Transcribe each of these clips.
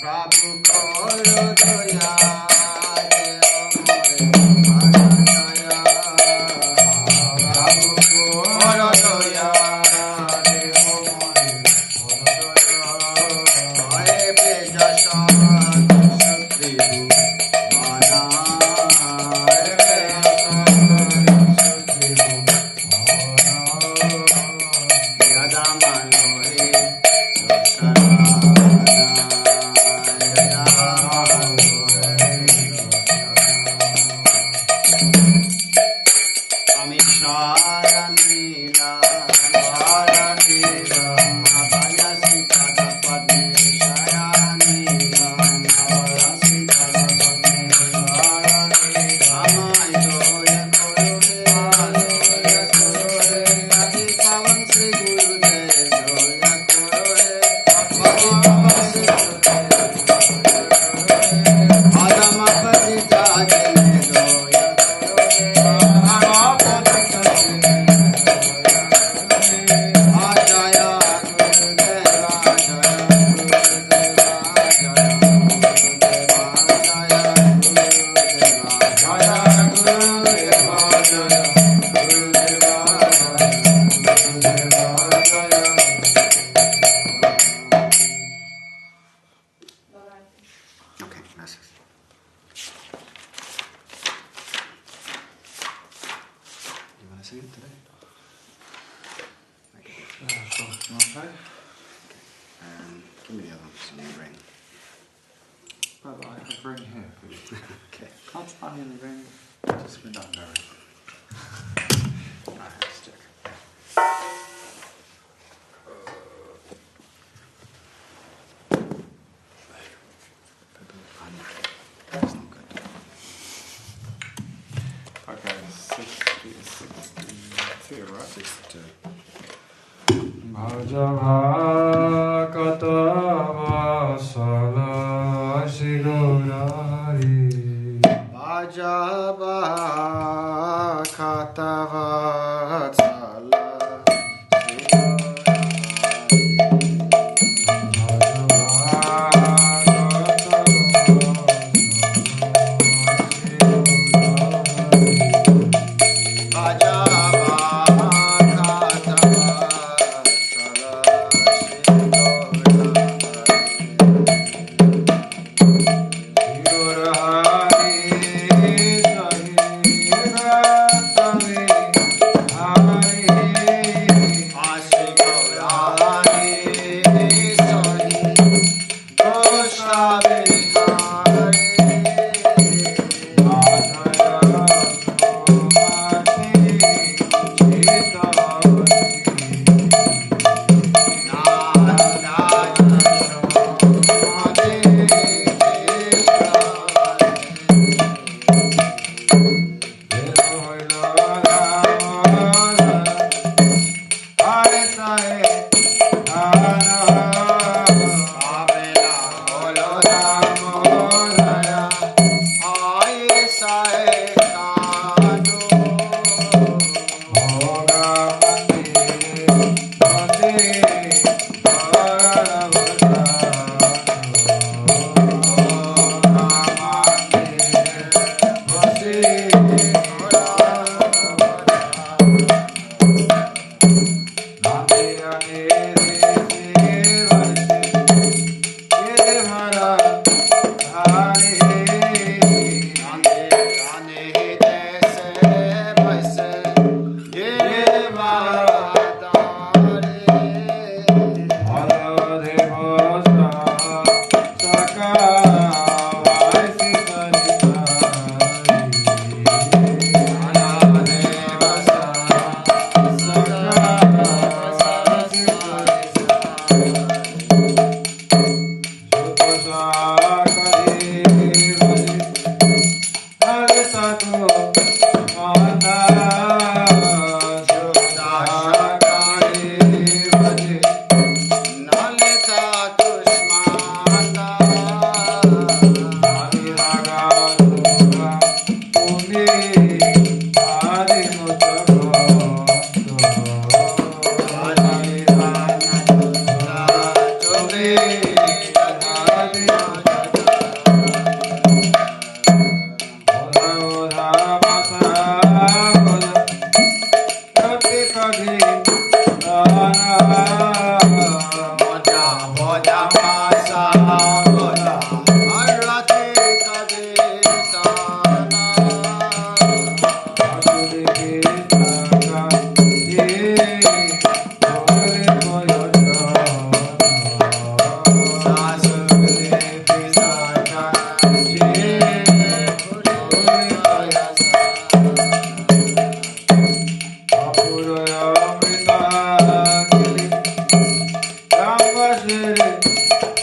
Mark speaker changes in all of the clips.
Speaker 1: Bhakti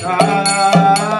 Speaker 1: Ram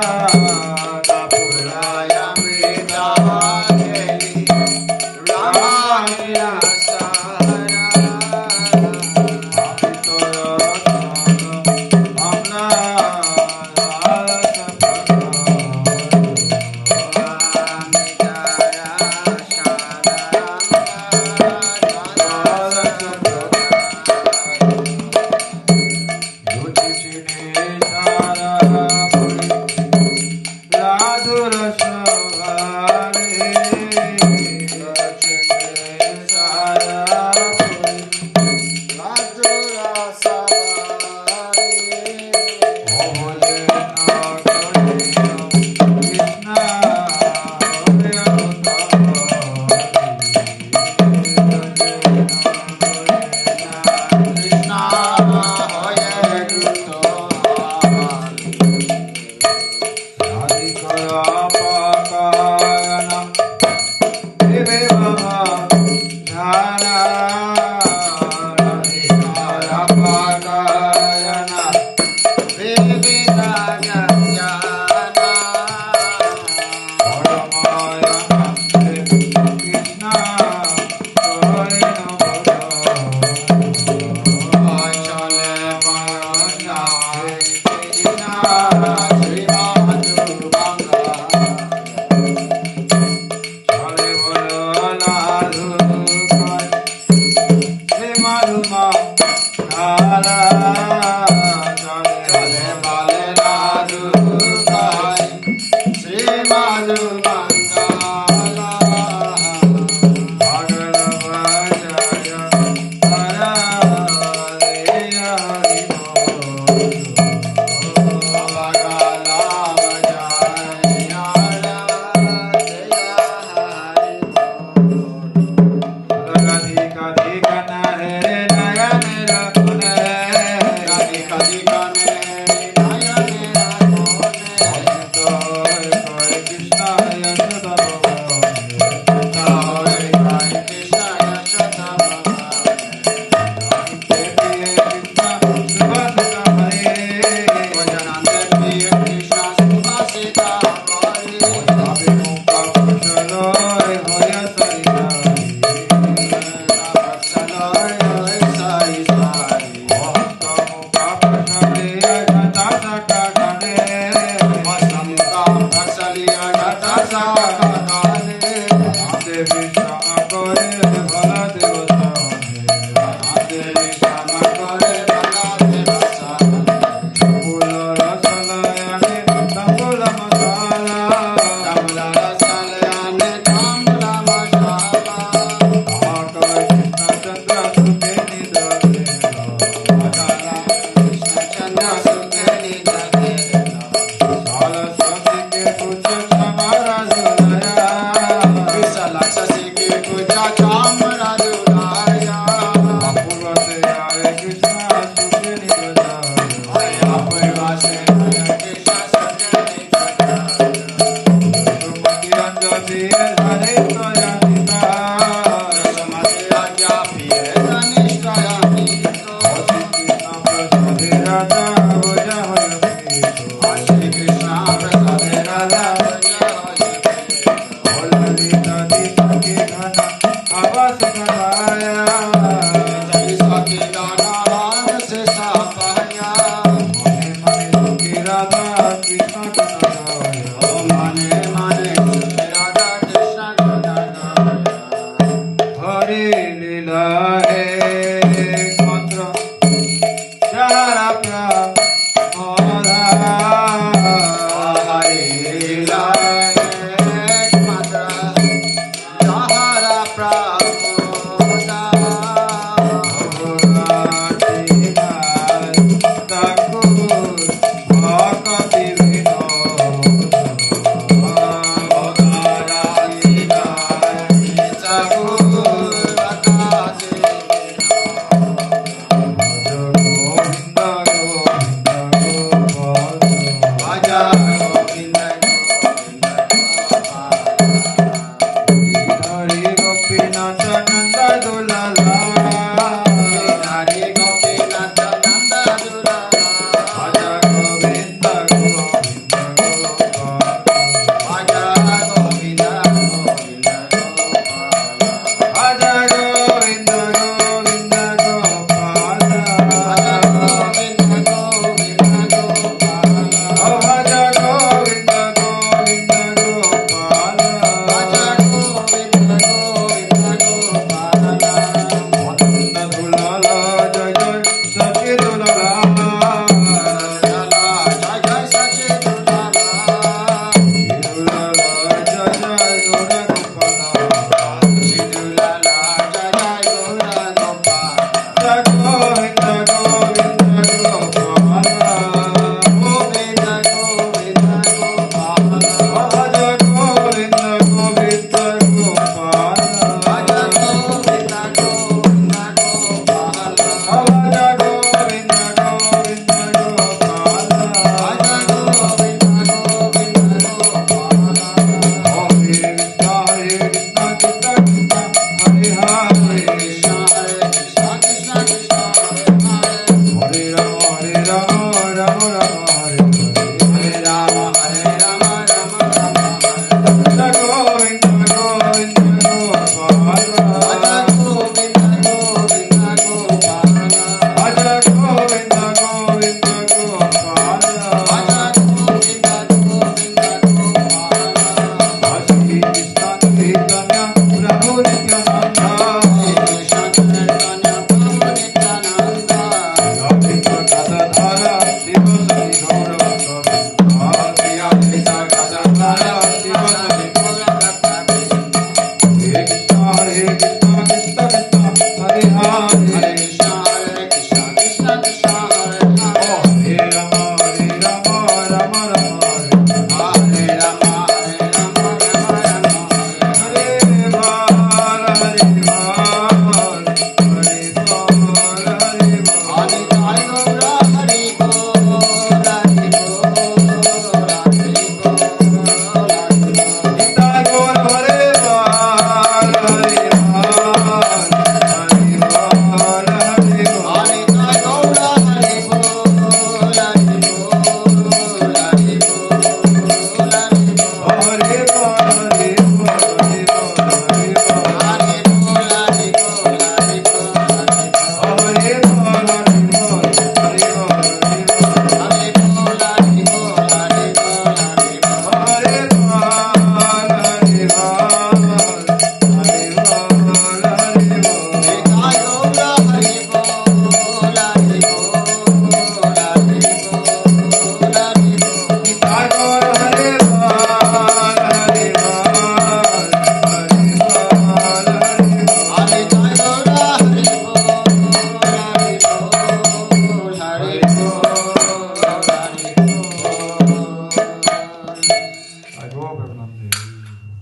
Speaker 1: 배분한데.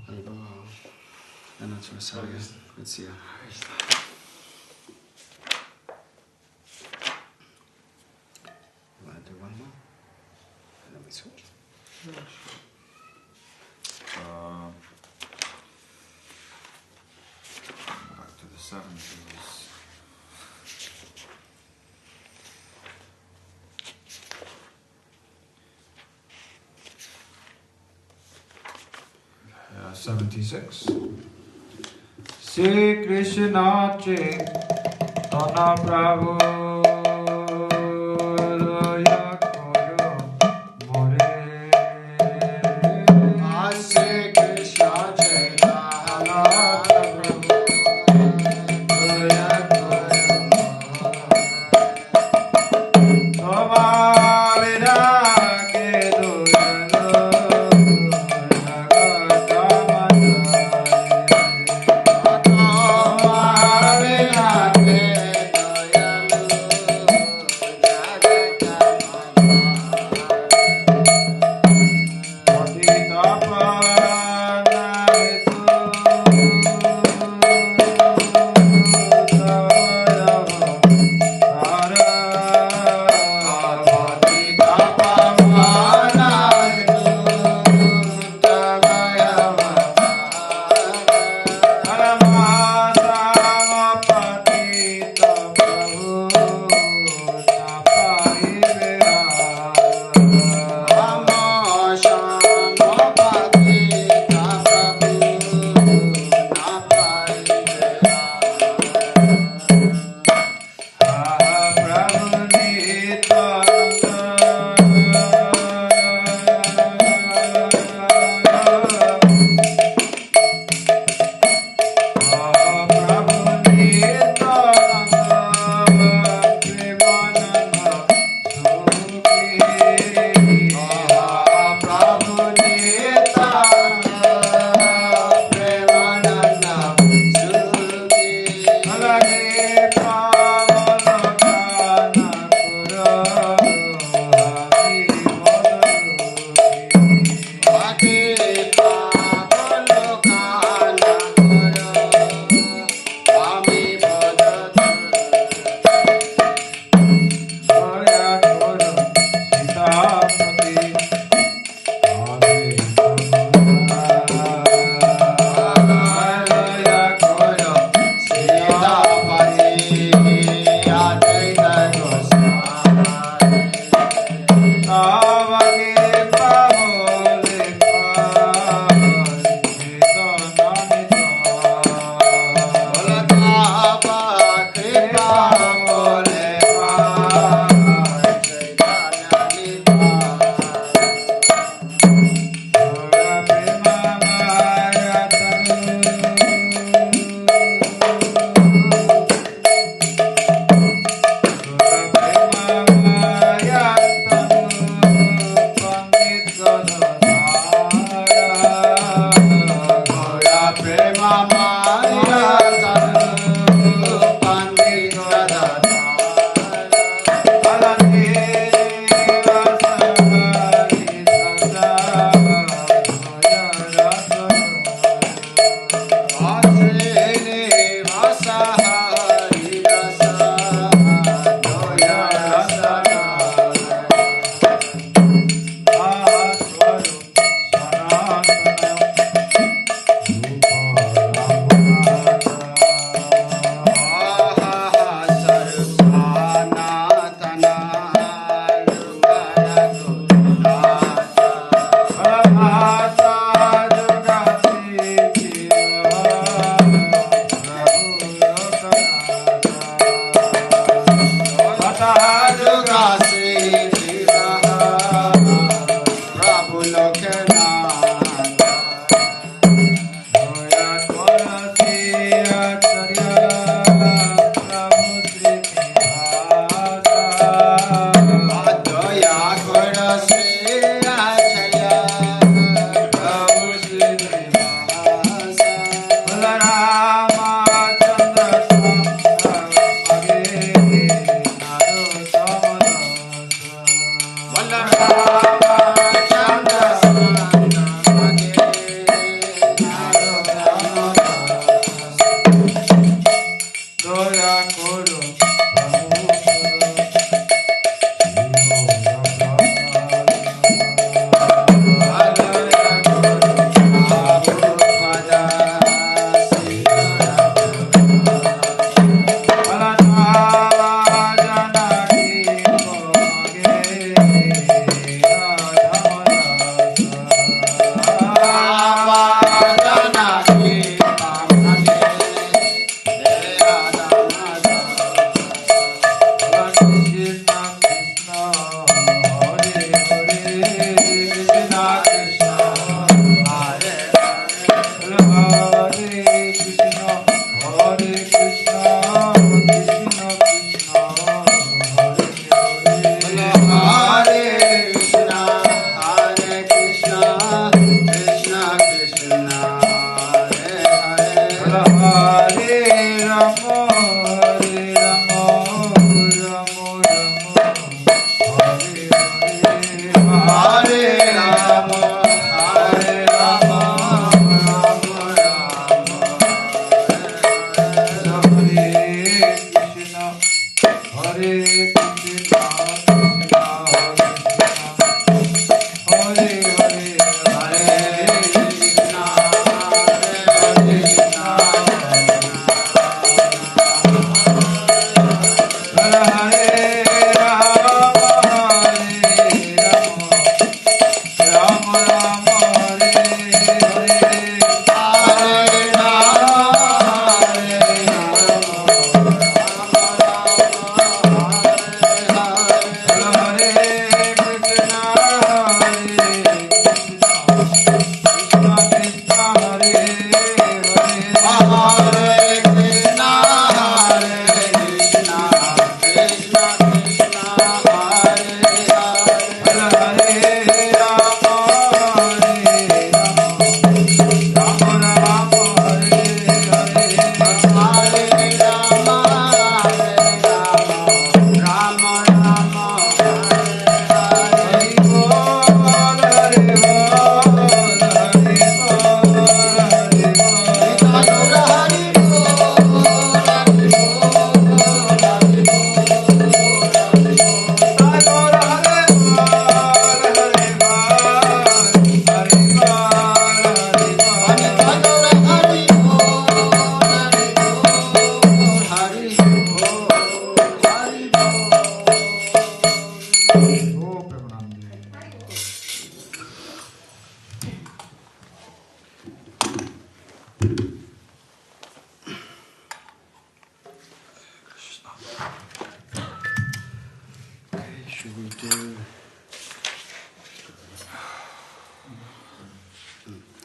Speaker 2: 아이고, 나는 좀 살게. 그렇지요. Want to do one more? And then we switch.
Speaker 1: Back to the 70s. Yeah, 76. Shri Krishna Chaitanya Prabhu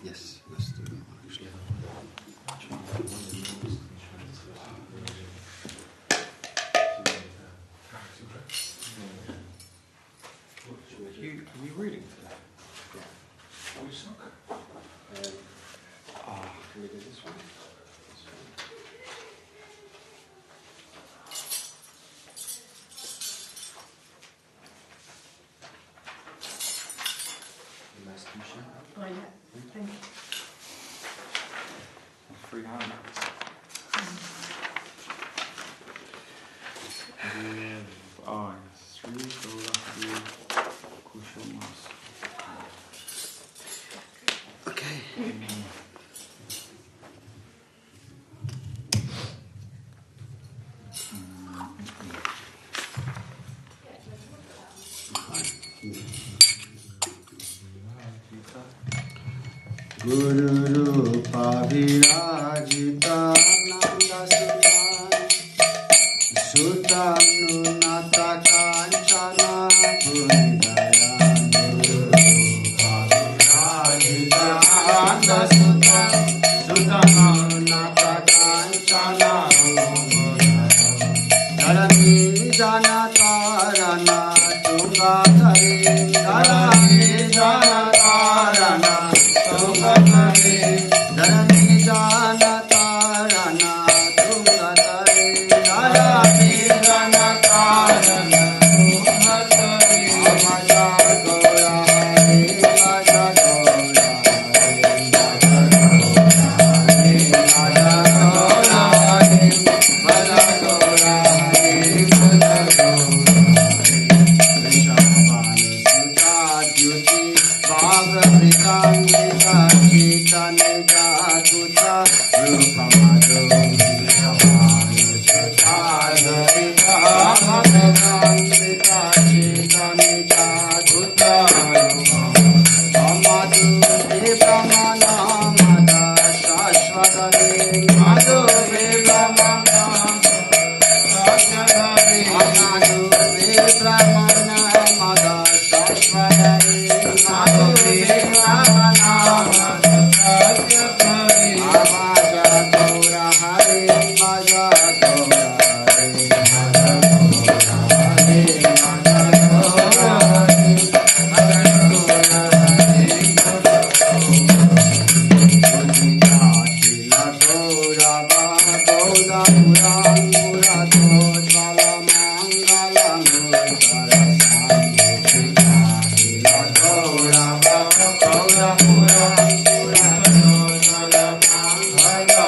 Speaker 2: Yes, let's do that one actually.
Speaker 1: Are you reading today?
Speaker 2: Yeah.
Speaker 1: Which sock?
Speaker 2: Can we do this one? This one. Nice t-shirt.
Speaker 3: Oh, yeah. Thank you.
Speaker 1: Free hand.
Speaker 2: Okay. Guru Rupa Virajita Nanda Sutanu Nata Kanchana Buridaya Guru Rupa Virajita Nanda Sutanu Nata Kanchana Dharani Jana Karana Tunga Thare Dharani Jana Karana Dharani Jana Karana Tunga Thare Dharani Jana Karana Tunga Thare Bhaja Gaura Hare Bhaja Gaura Hare Bhaja Gaura Hare Bhaja Gaura Hare Bhaja Gaura Vrishabhanu Sutta Jyoti Bhagavritam Chaitanya Jaguta Rupamado Vrishabhanu Sutta Jyoti Bhagavritam Chaitanya Jaguta Amadu Vipramana Mada Shashvadare Madu Vipramana Amadu Vipramana Mada Shashvadare Madu Vipramana Mada Shashvadare Bhaja Gaura Hare Bhaja Gaura Hare Bhaja Gaura Hare Bhaja Gaura Hare Bhaja Gaura Hare Chila Gaurava Gauda Murangura Dojvala Mangala Murtara Chila Gaurava Gauda Murangura Dojvala Mangala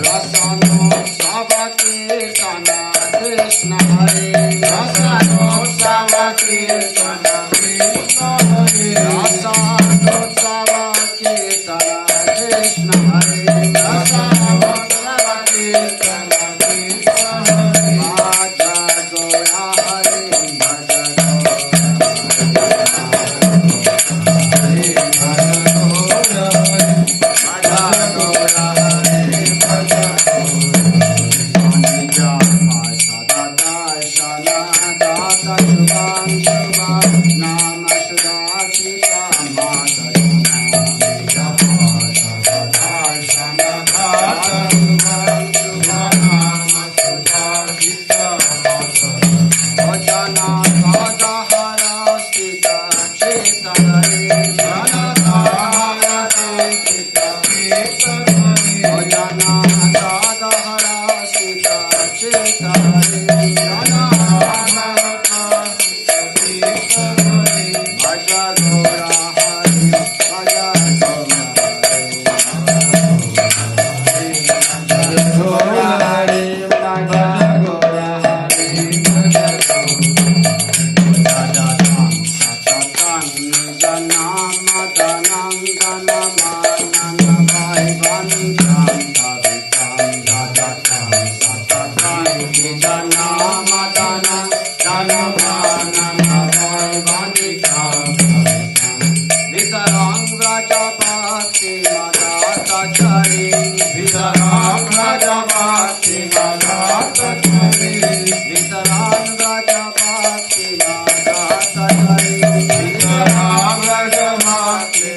Speaker 2: Rasano Savakirtana Krishna Hare Rasano Savakirtana Krishna Hare Rasano Savakirtana Krishna Hare Rasano Savakirtana Krishna Hare Bhaja Gaura Hare Bhaja Gaura Hare Bhaja Bhakti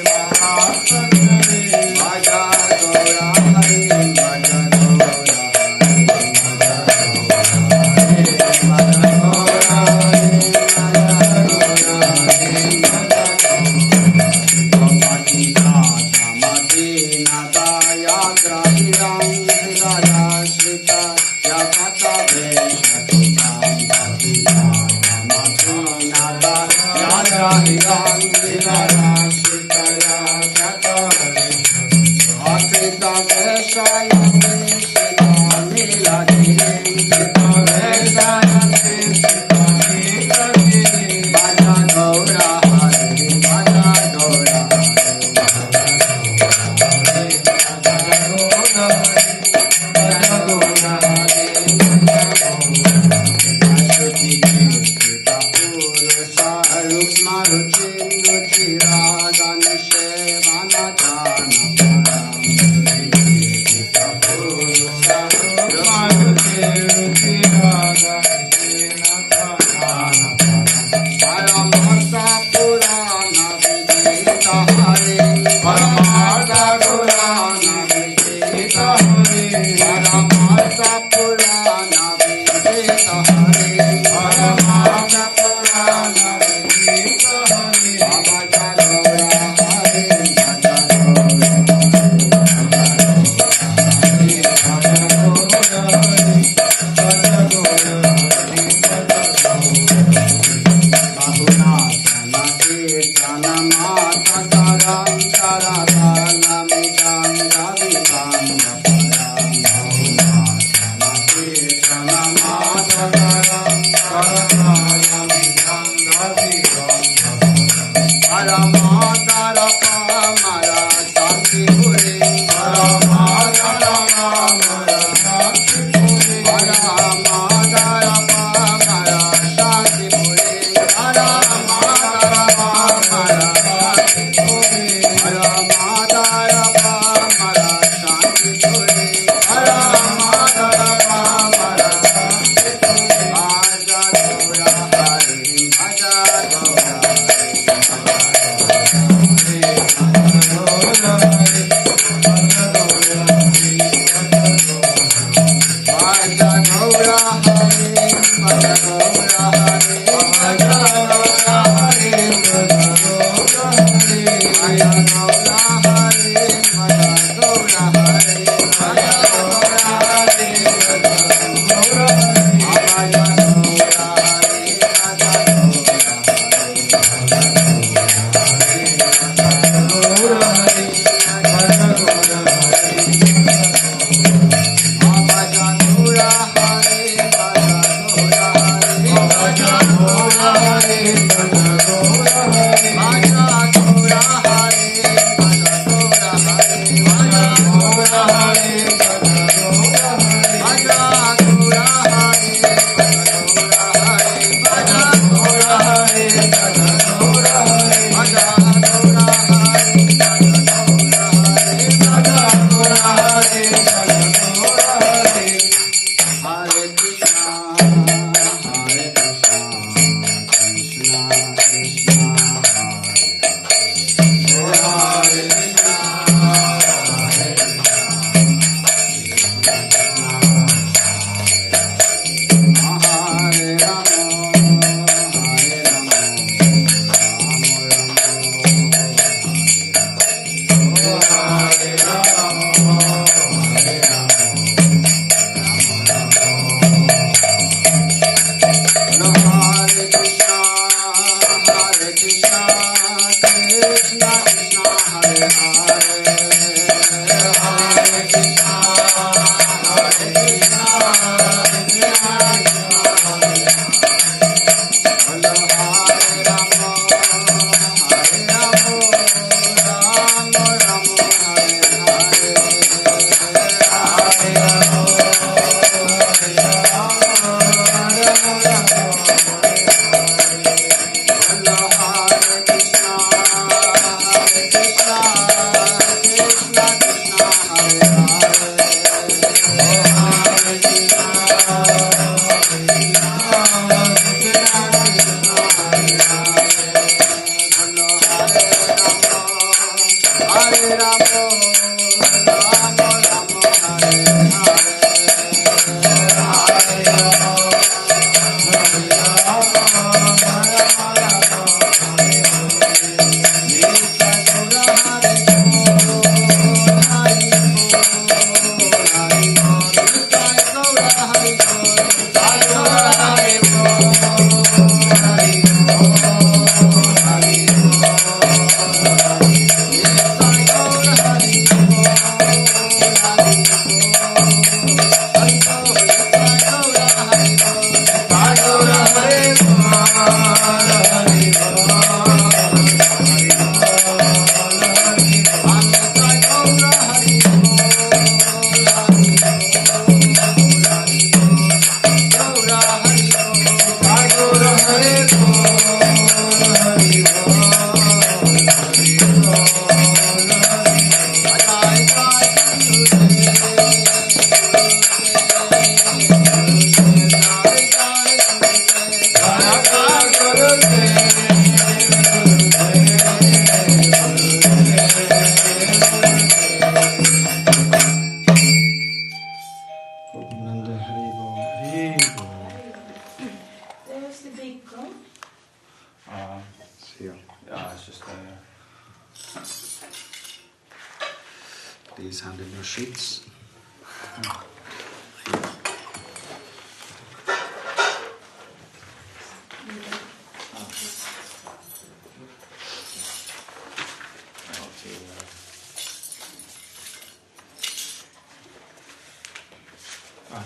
Speaker 2: Please hand in your sheets.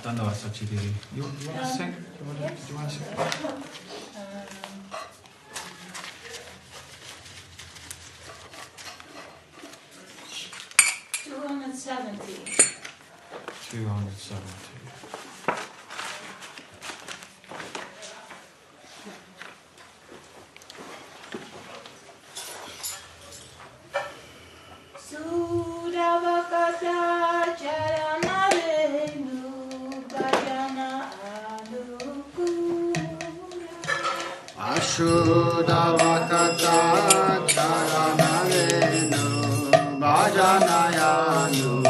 Speaker 1: 딴 데 왔어, 지들이. You want to sing? Do you want to sing? 270.
Speaker 2: Ashudavakata charanalenu bhajanayanu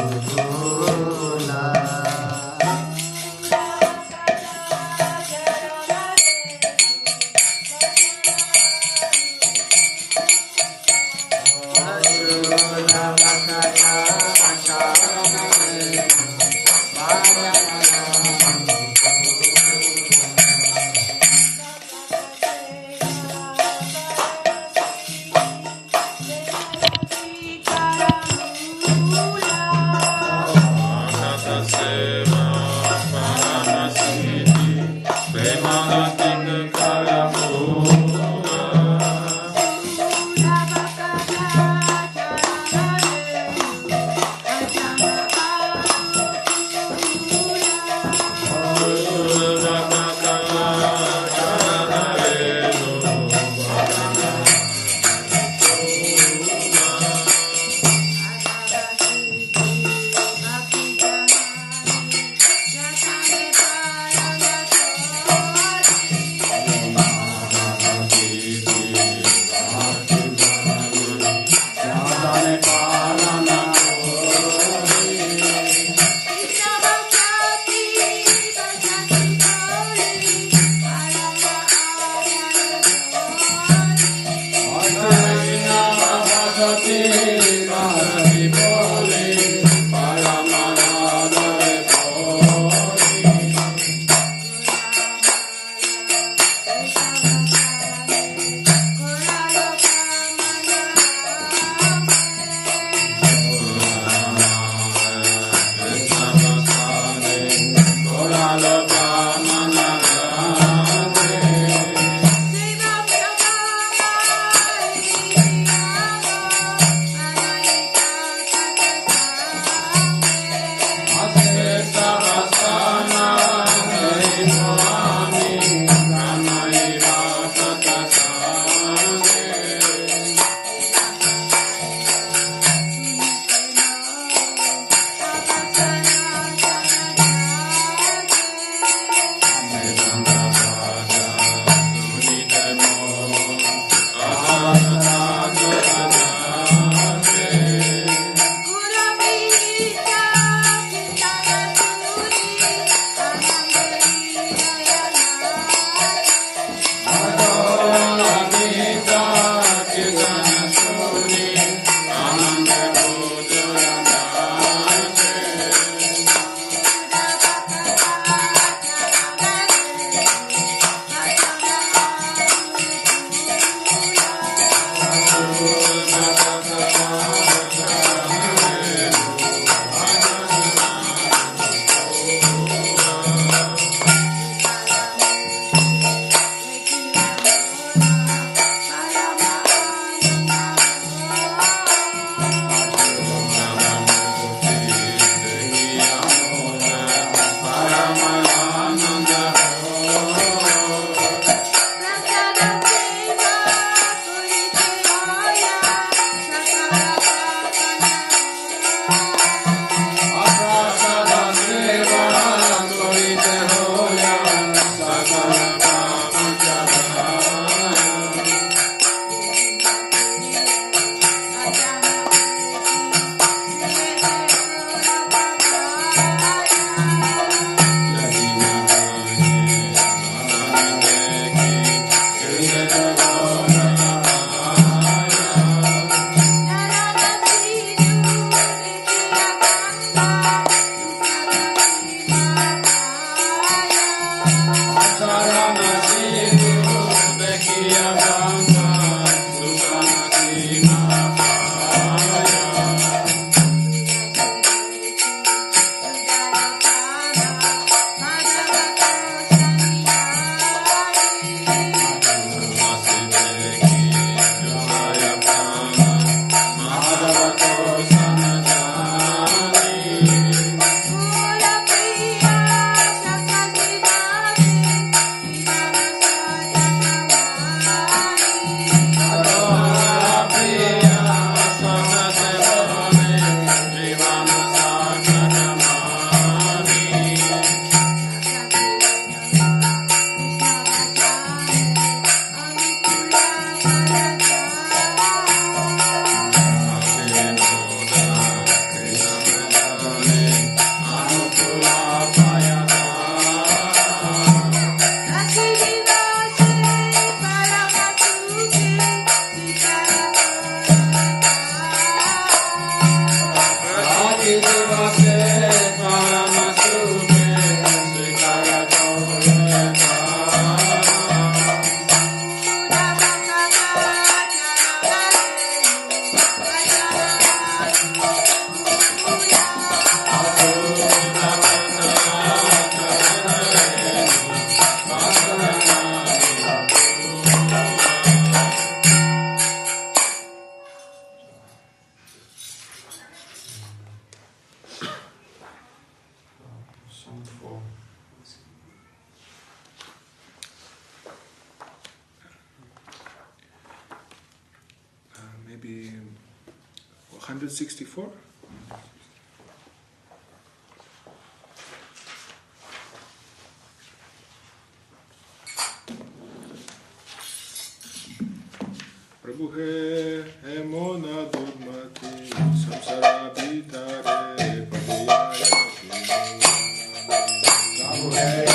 Speaker 3: 164. Prabhu he mona dudmati samsara bitare padiyaya Prabhu he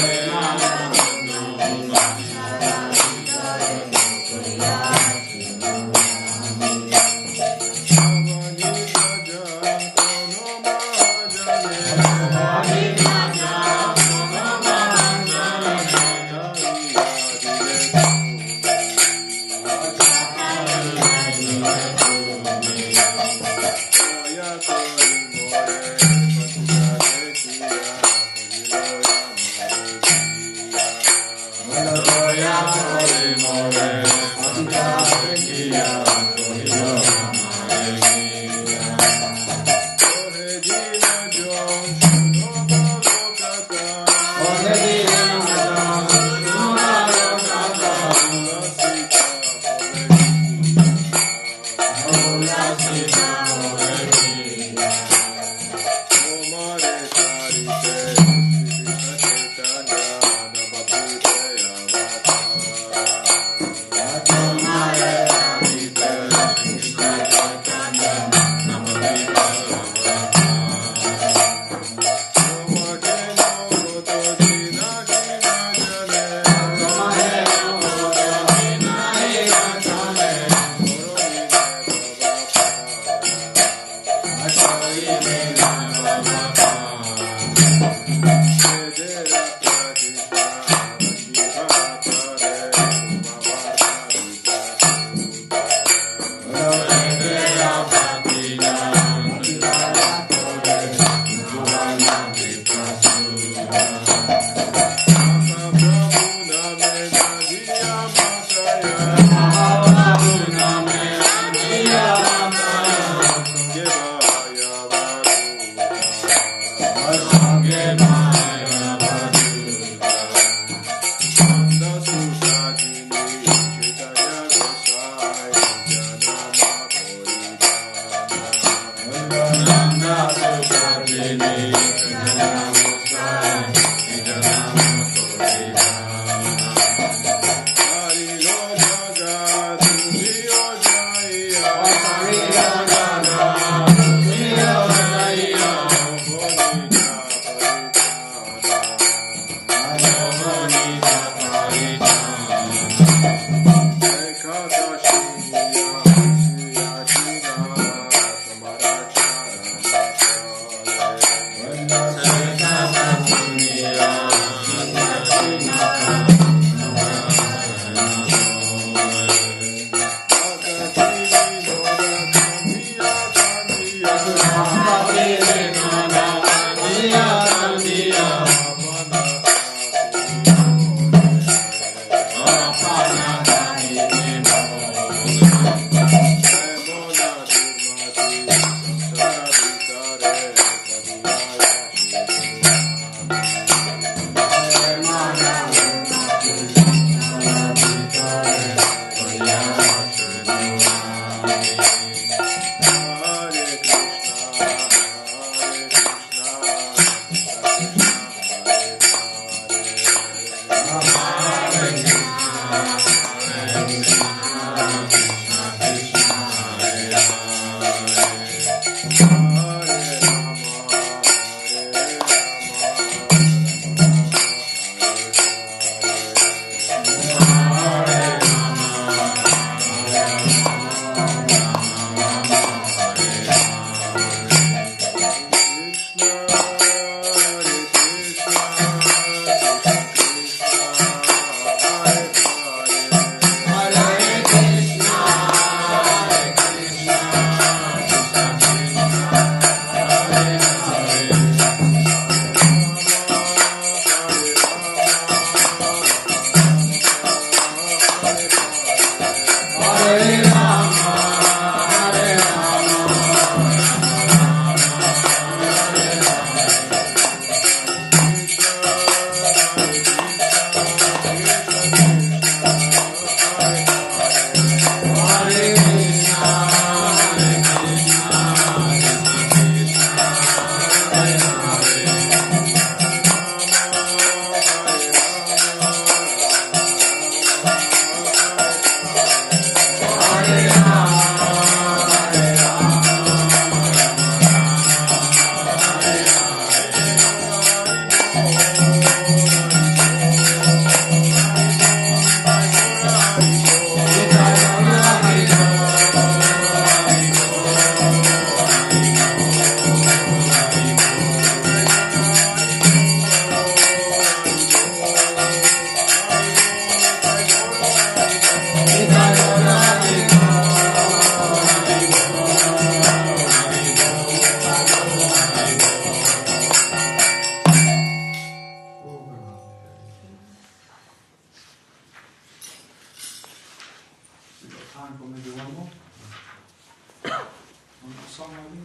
Speaker 1: song maybe?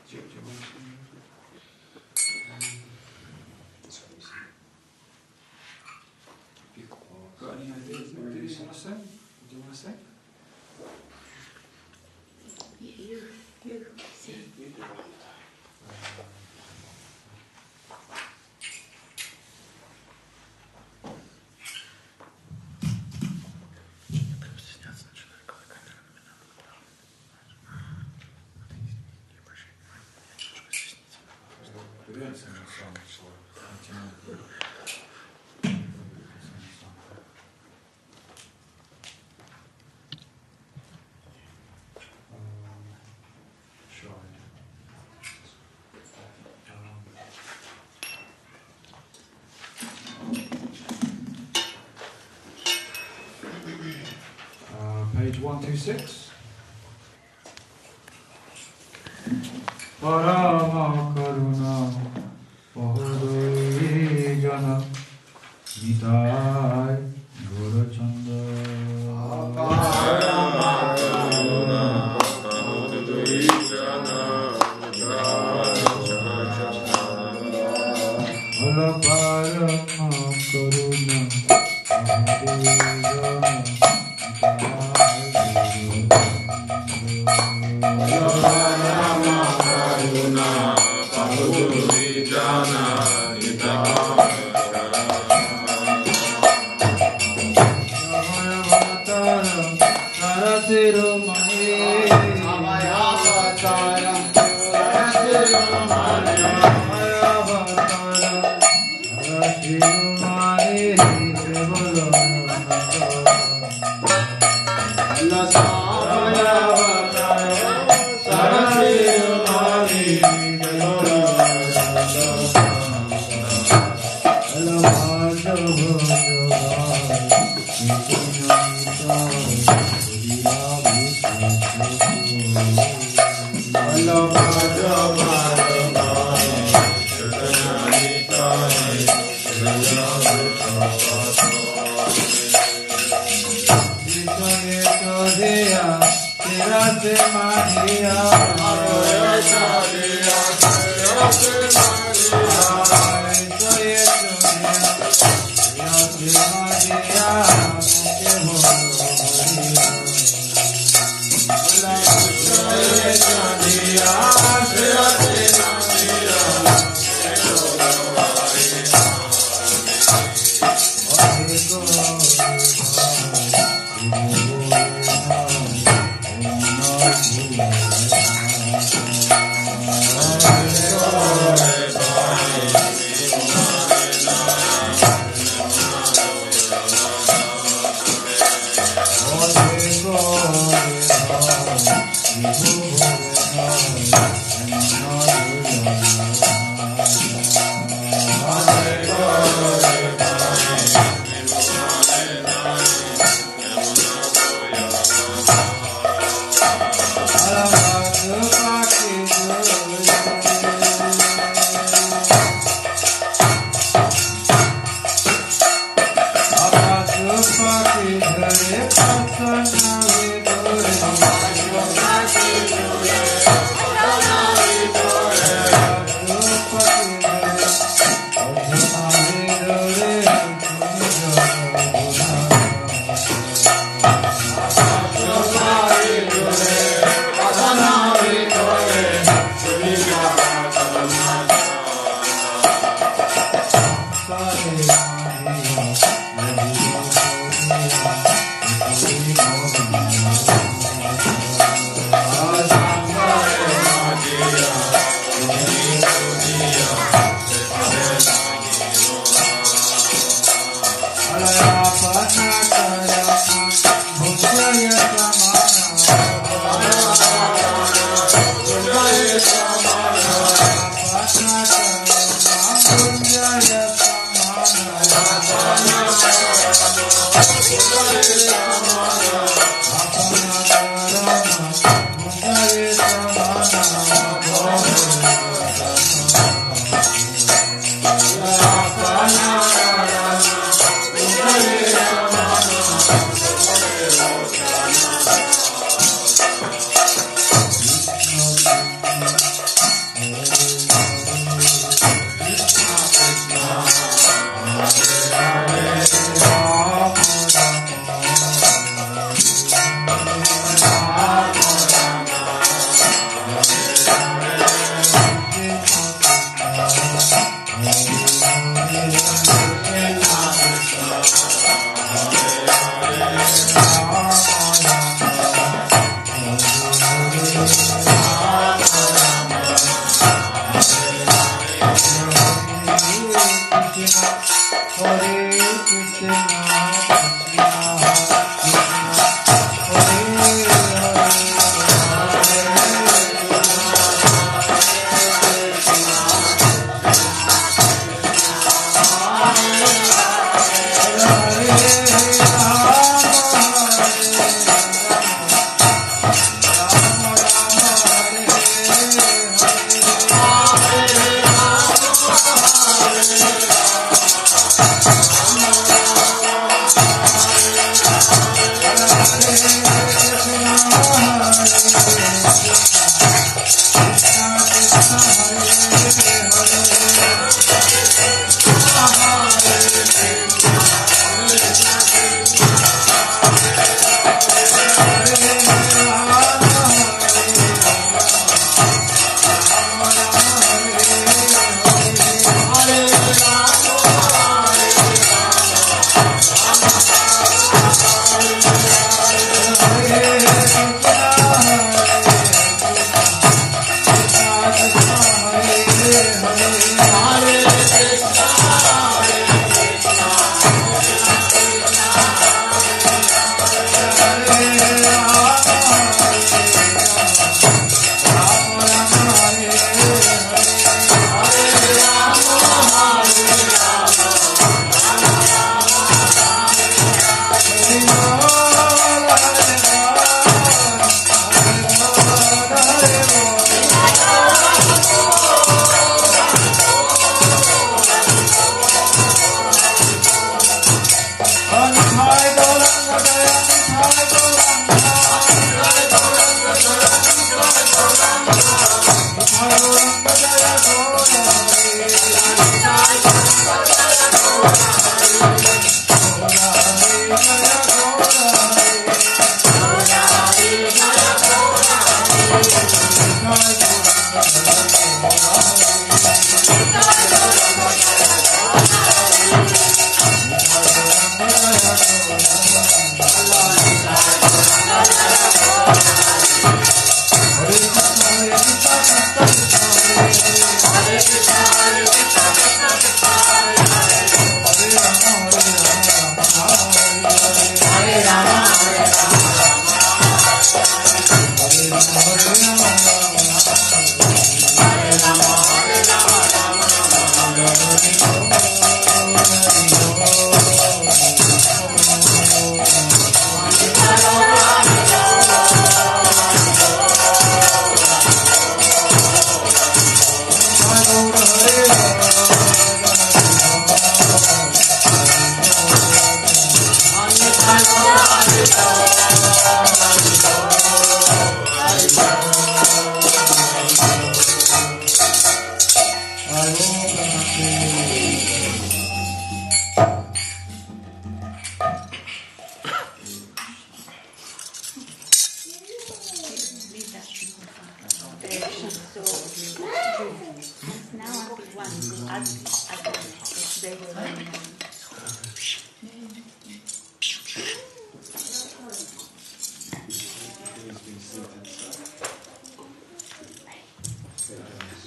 Speaker 1: Do you want to sing? Got any ideas? Do you want to sing? Do you want to sing?
Speaker 4: You see.
Speaker 1: You do. We don't sing a song, so sure. Page 126. Parama karuna pahudoi jana nitai gorachanda. Parama karuna pahudoi jana nitai gorachanda. Parama karuna pahudoi jana.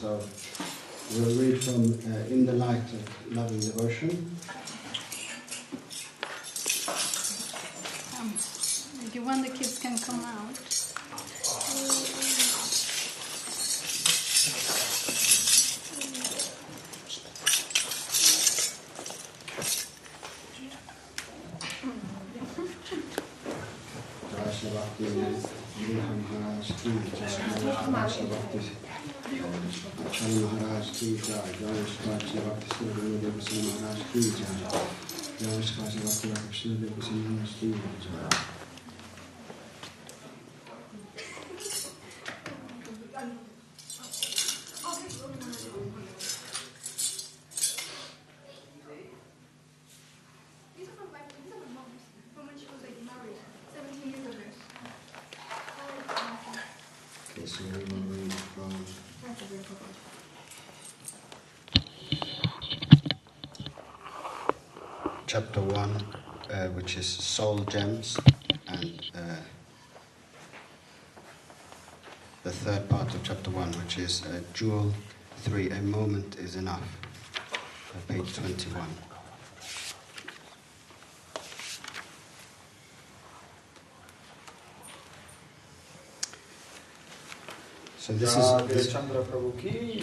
Speaker 2: So we'll read from In the Light of Loving Devotion.
Speaker 5: Do you want the kids can come out?
Speaker 2: महाराज की जय जय श्री भक्ति सिंह देव सिंह महाराज की जय जय श्री भक्ति सिंह देव सिंह महाराज की जय. Chapter 1, which is Soul Gems, and the third part of chapter 1, which is Jewel 3, A Moment is Enough, page 21. So this is...
Speaker 3: Chandra Prabhu ki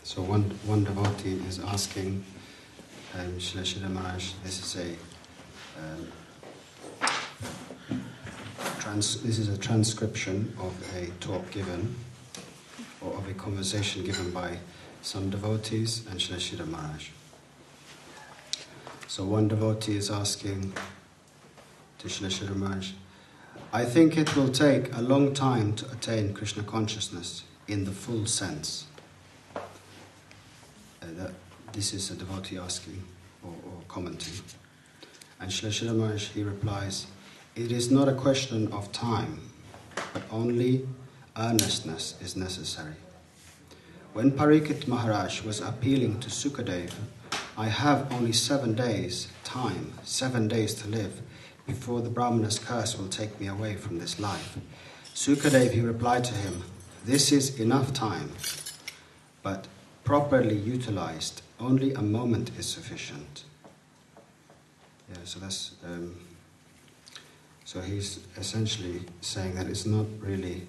Speaker 2: So one devotee is asking Srila Sridhar Maharaj, this is a transcription of a talk given, or of a conversation given by some devotees and Srila Sridhar Maharaj. So one devotee is asking to Srila Sridhar Maharaj, I think it will take a long time to attain Krishna consciousness in the full sense. This is a devotee asking or commenting. And Srila Sridhar Maharaj, he replies, it is not a question of time, but only earnestness is necessary. When Parikshit Maharaj was appealing to Sukadeva, I have only 7 days time, 7 days to live, before the Brahmana's curse will take me away from this life. Sukadeva, he replied to him, this is enough time, but properly utilized, only a moment is sufficient. Yeah, so that's... so he's essentially saying that it's not really...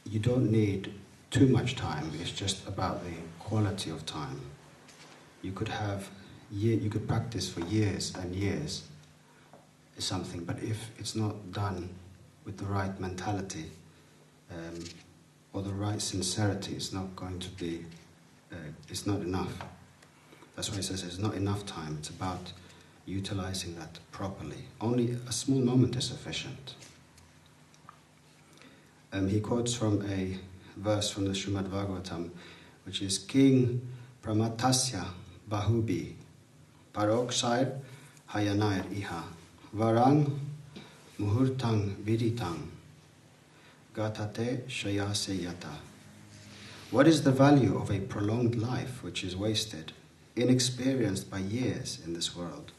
Speaker 2: You don't need too much time, it's just about the quality of time. You could practice for years and years something, but if it's not done with the right mentality or the right sincerity, it's not going to be, it's not enough. That's why he says it's not enough time, it's about utilizing that properly. Only a small moment is sufficient. He quotes from a verse from the Srimad Bhagavatam, which is King Pramatasya Bahubi Parokshair Hayanair Iha Varang Muhurtang Viditang Gatate Shayase Yata. What is the value of a prolonged life which is wasted, inexperienced by years in this world?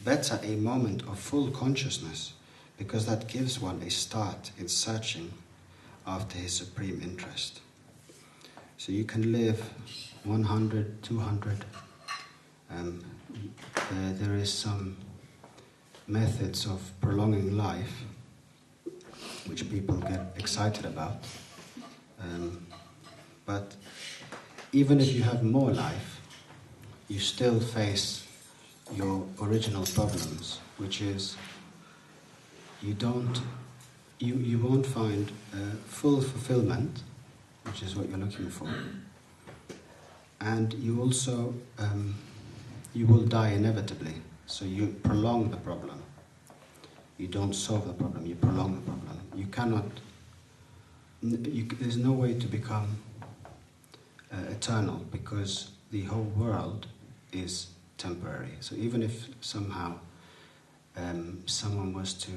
Speaker 2: Better a moment of full consciousness, because that gives one a start in searching after his supreme interest. So you can live 100, 200. There is some methods of prolonging life which people get excited about. But even if you have more life, you still face your original problems, which is you won't find full fulfillment, which is what you're looking for, and you also you will die inevitably. So you prolong the problem. You don't solve the problem, you prolong the problem. You cannot, there's no way to become eternal, because the whole world is temporary. So even if somehow someone was to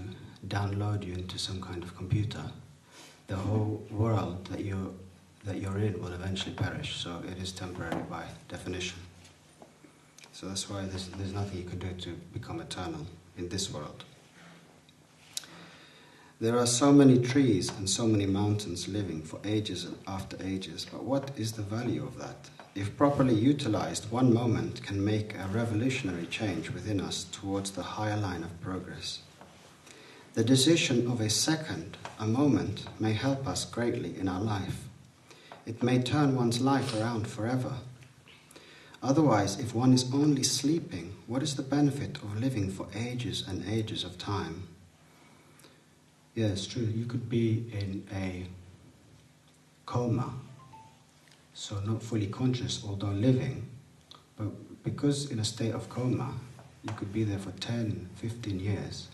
Speaker 2: download you into some kind of computer, the whole world that you're in will eventually perish. So it is temporary by definition. So that's why there's nothing you can do to become eternal in this world. There are so many trees and so many mountains living for ages and after ages, but what is the value of that? If properly utilized, one moment can make a revolutionary change within us towards the higher line of progress. The decision of a second, a moment, may help us greatly in our life. It may turn one's life around forever. Otherwise, if one is only sleeping, what is the benefit of living for ages and ages of time? Yeah, it's true. You could be in a coma, so not fully conscious, although living, but because in a state of coma, you could be there for 10, 15 years,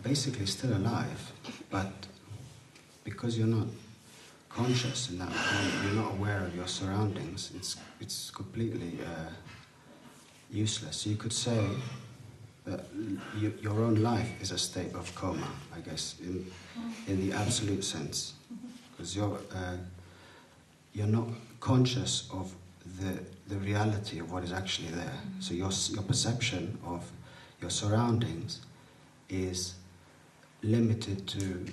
Speaker 2: basically still alive, but because you're not conscious in that moment, you're not aware of your surroundings, it's completely useless. So you could say that your own life is a state of coma, I guess, in the absolute sense, because you're not conscious of the reality of what is actually there. So your perception of your surroundings is limited to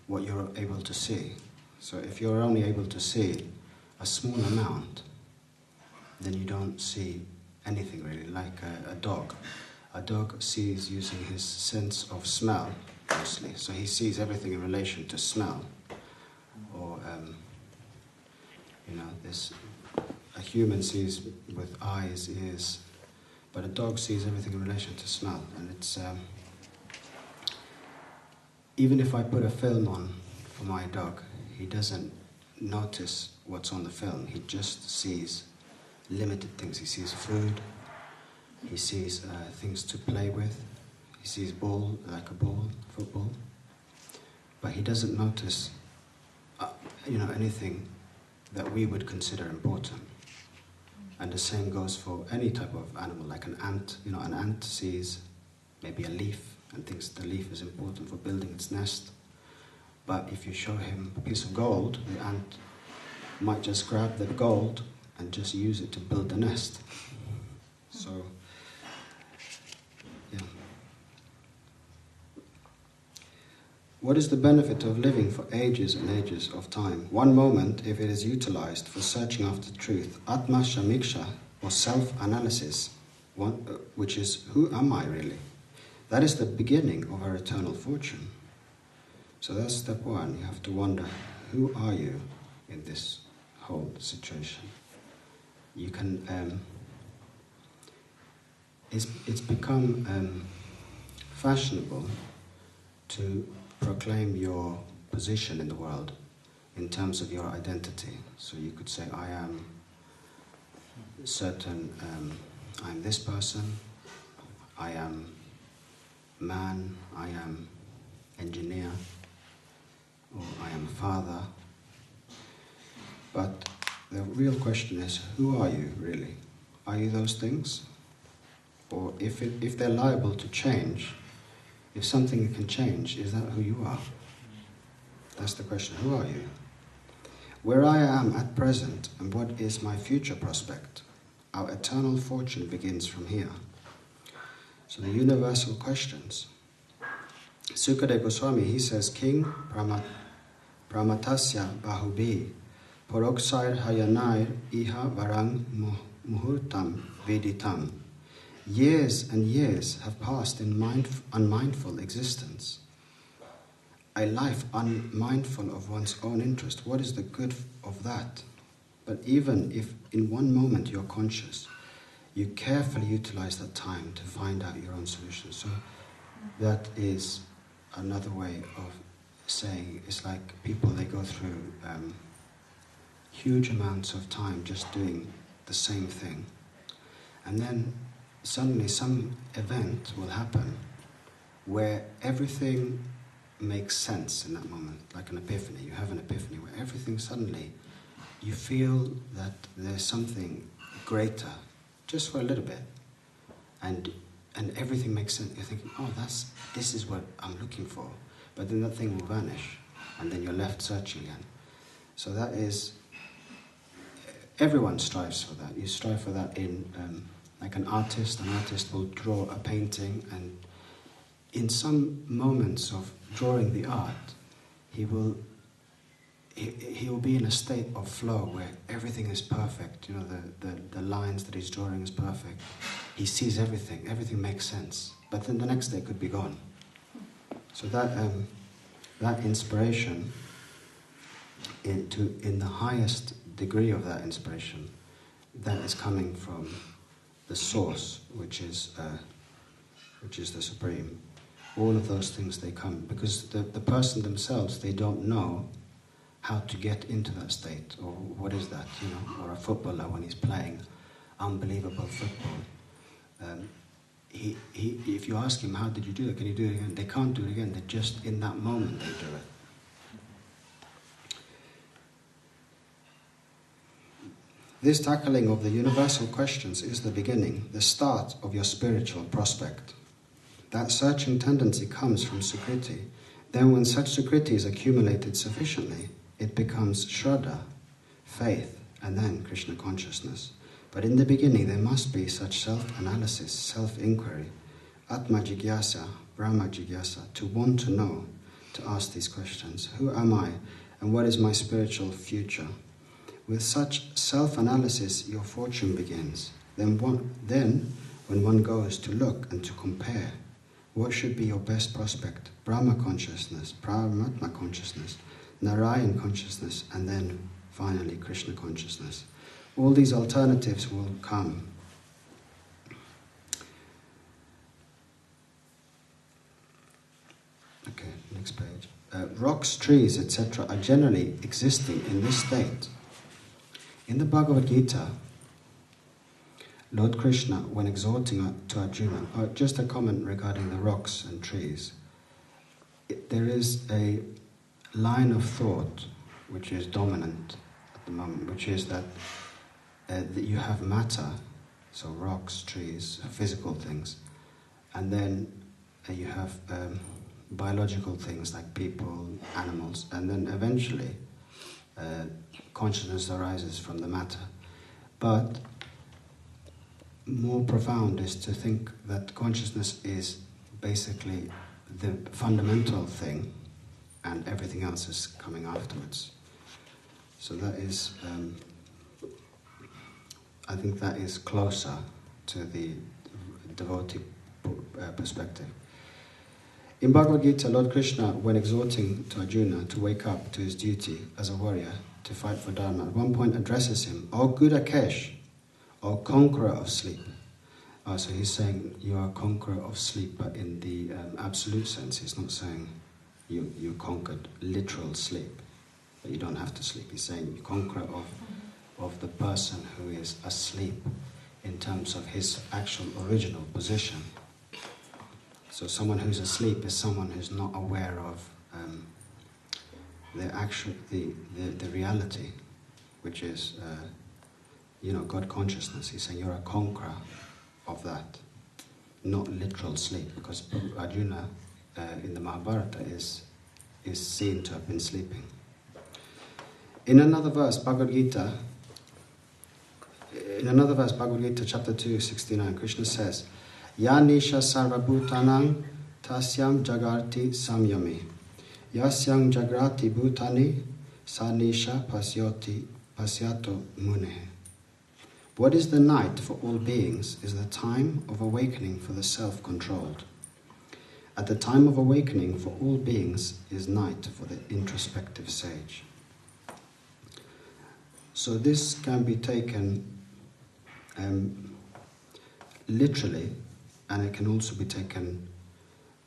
Speaker 2: what you're able to see. So if you're only able to see a small amount, then you don't see anything really, like a dog. A dog sees using his sense of smell mostly, so he sees everything in relation to smell. Or, a human sees with eyes, ears, but a dog sees everything in relation to smell. And it's, even if I put a film on for my dog, he doesn't notice what's on the film. He just sees limited things. He sees food, he sees things to play with, he sees ball, like a ball, football, but he doesn't notice anything that we would consider important. And the same goes for any type of animal, like an ant. An ant sees maybe a leaf and thinks the leaf is important for building its nest. But if you show him a piece of gold, the ant might just grab the gold and just use it to build the nest. So, yeah. What is the benefit of living for ages and ages of time? One moment, if it is utilized for searching after truth, Atma Shamiksha, or self-analysis, which is, who am I really? That is the beginning of our eternal fortune. So that's step one. You have to wonder, who are you in this whole situation? You can, it's become fashionable to proclaim your position in the world in terms of your identity. So you could say, I am certain, I'm this person, I am man, I am engineer, or I am father. But the real question is, who are you really? Are you those things? Or if they're liable to change, if something can change, is that who you are? That's the question. Who are you? Where I am at present and what is my future prospect? Our eternal fortune begins from here. So the universal questions. Sukadeva Goswami, he says, King Pramatasya Bahubi Poroksai Hayanair Iha Varang Muhurtam Veditam. Years and years have passed in unmindful existence. A life unmindful of one's own interest. What is the good of that? But even if in one moment you're conscious, you carefully utilize that time to find out your own solution. So that is another way of saying, it's like people, they go through huge amounts of time just doing the same thing. And then suddenly some event will happen where everything makes sense in that moment, like an epiphany. You have an epiphany where everything suddenly, you feel that there's something greater, just for a little bit, and everything makes sense. You're thinking, oh, this is what I'm looking for. But then that thing will vanish, and then you're left searching again. So that is, everyone strives for that. You strive for that in, like an artist will draw a painting, and in some moments of drawing the art, he will be in a state of flow where everything is perfect. The lines that he's drawing is perfect. He sees everything makes sense. But then the next day could be gone. So that inspiration, in the highest degree of that inspiration, that is coming from the source, which is the Supreme. All of those things, they come because the person themselves, they don't know how to get into that state, or what is that, or a footballer when he's playing unbelievable football. If you ask him, how did you do it? Can you do it again? They can't do it again. They're just in that moment they do it. This tackling of the universal questions is the beginning, the start of your spiritual prospect. That searching tendency comes from Sukriti. Then when such Sukriti is accumulated sufficiently, it becomes Shraddha, faith, and then Krishna consciousness. But in the beginning there must be such self-analysis, self-inquiry, Atma Jigyasa, Brahma Jigyasa, to want to know, to ask these questions. Who am I, and what is my spiritual future? With such self-analysis, your fortune begins. Then, when one goes to look and to compare, what should be your best prospect? Brahma consciousness, Paramatma consciousness, Narayan consciousness, and then finally Krishna consciousness. All these alternatives will come. Okay, next page. Rocks, trees, etc. are generally existing in this state. In the Bhagavad Gita, Lord Krishna, when exhorting to Arjuna, just a comment regarding the rocks and trees, there is a line of thought which is dominant at the moment, which is that you have matter, so rocks, trees, physical things, and then you have biological things like people, animals, and then eventually consciousness arises from the matter. But more profound is to think that consciousness is basically the fundamental thing and everything else is coming afterwards. So that is, I think that is closer to the devotee perspective. In Bhagavad Gita, Lord Krishna, when exhorting to Arjuna to wake up to his duty as a warrior to fight for Dharma, at one point addresses him, O good Akesh, O conqueror of sleep. So he's saying you are a conqueror of sleep, but in the absolute sense. He's not saying you conquered literal sleep, but you don't have to sleep. He's saying you conqueror of the person who is asleep in terms of his actual original position. So someone who's asleep is someone who's not aware of the reality, which is God consciousness. He's saying you're a conqueror of that, not literal sleep, because Arjuna in the Mahabharata is seen to have been sleeping. In another verse, Bhagavad Gita, chapter 2, 69, Krishna says, Ya nisha sarvabhutanang tasyam jagarti samyami. Yasyam jagrati bhutani sa nisha pasyato mune. What is the night for all beings is the time of awakening for the self-controlled. At the time of awakening for all beings is night for the introspective sage. So this can be taken literally, and it can also be taken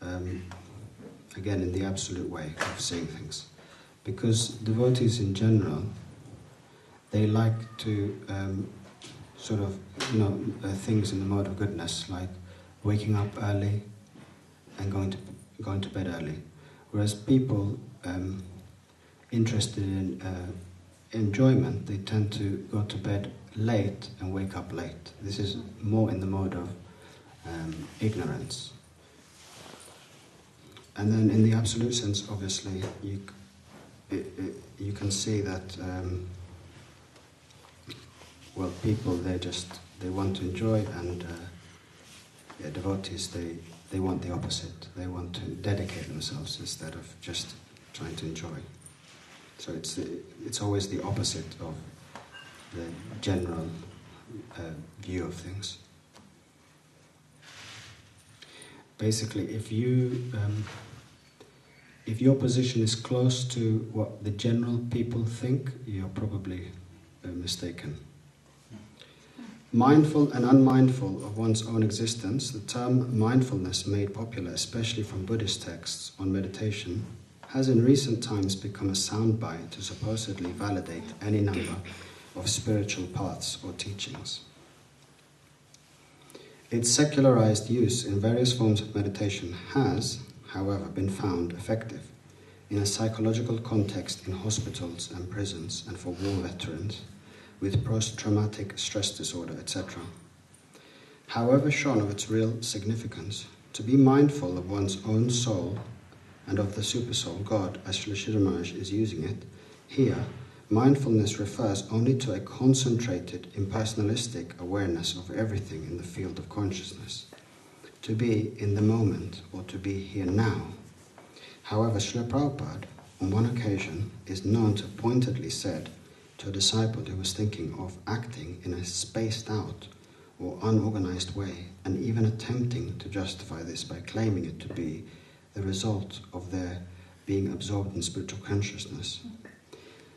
Speaker 2: again in the absolute way of seeing things. Because devotees in general, they like to things in the mode of goodness, like waking up early and going to bed early. Whereas people interested in enjoyment, they tend to go to bed late and wake up late. This is more in the mode of ignorance. And then in the absolute sense, obviously, you can see that people, they want to enjoy, and devotees, they want the opposite. They want to dedicate themselves instead of just trying to enjoy. So it's always the opposite of the general view of things. Basically, if your position is close to what the general people think, you're probably mistaken. Mindful and unmindful of one's own existence, the term mindfulness, made popular especially from Buddhist texts on meditation, has in recent times become a soundbite to supposedly validate any number of spiritual paths or teachings. Its secularized use in various forms of meditation has, however, been found effective in a psychological context in hospitals and prisons and for war veterans with post-traumatic stress disorder, etc. However shorn of its real significance, to be mindful of one's own soul and of the supersoul, God, as Srila Maharaj is using it, here, mindfulness refers only to a concentrated, impersonalistic awareness of everything in the field of consciousness. to be in the moment or to be here now. However, Srila Prabhupada, on one occasion, is known to have pointedly said to a disciple who was thinking of acting in a spaced out or unorganized way, and even attempting to justify this by claiming it to be the result of their being absorbed in spiritual consciousness.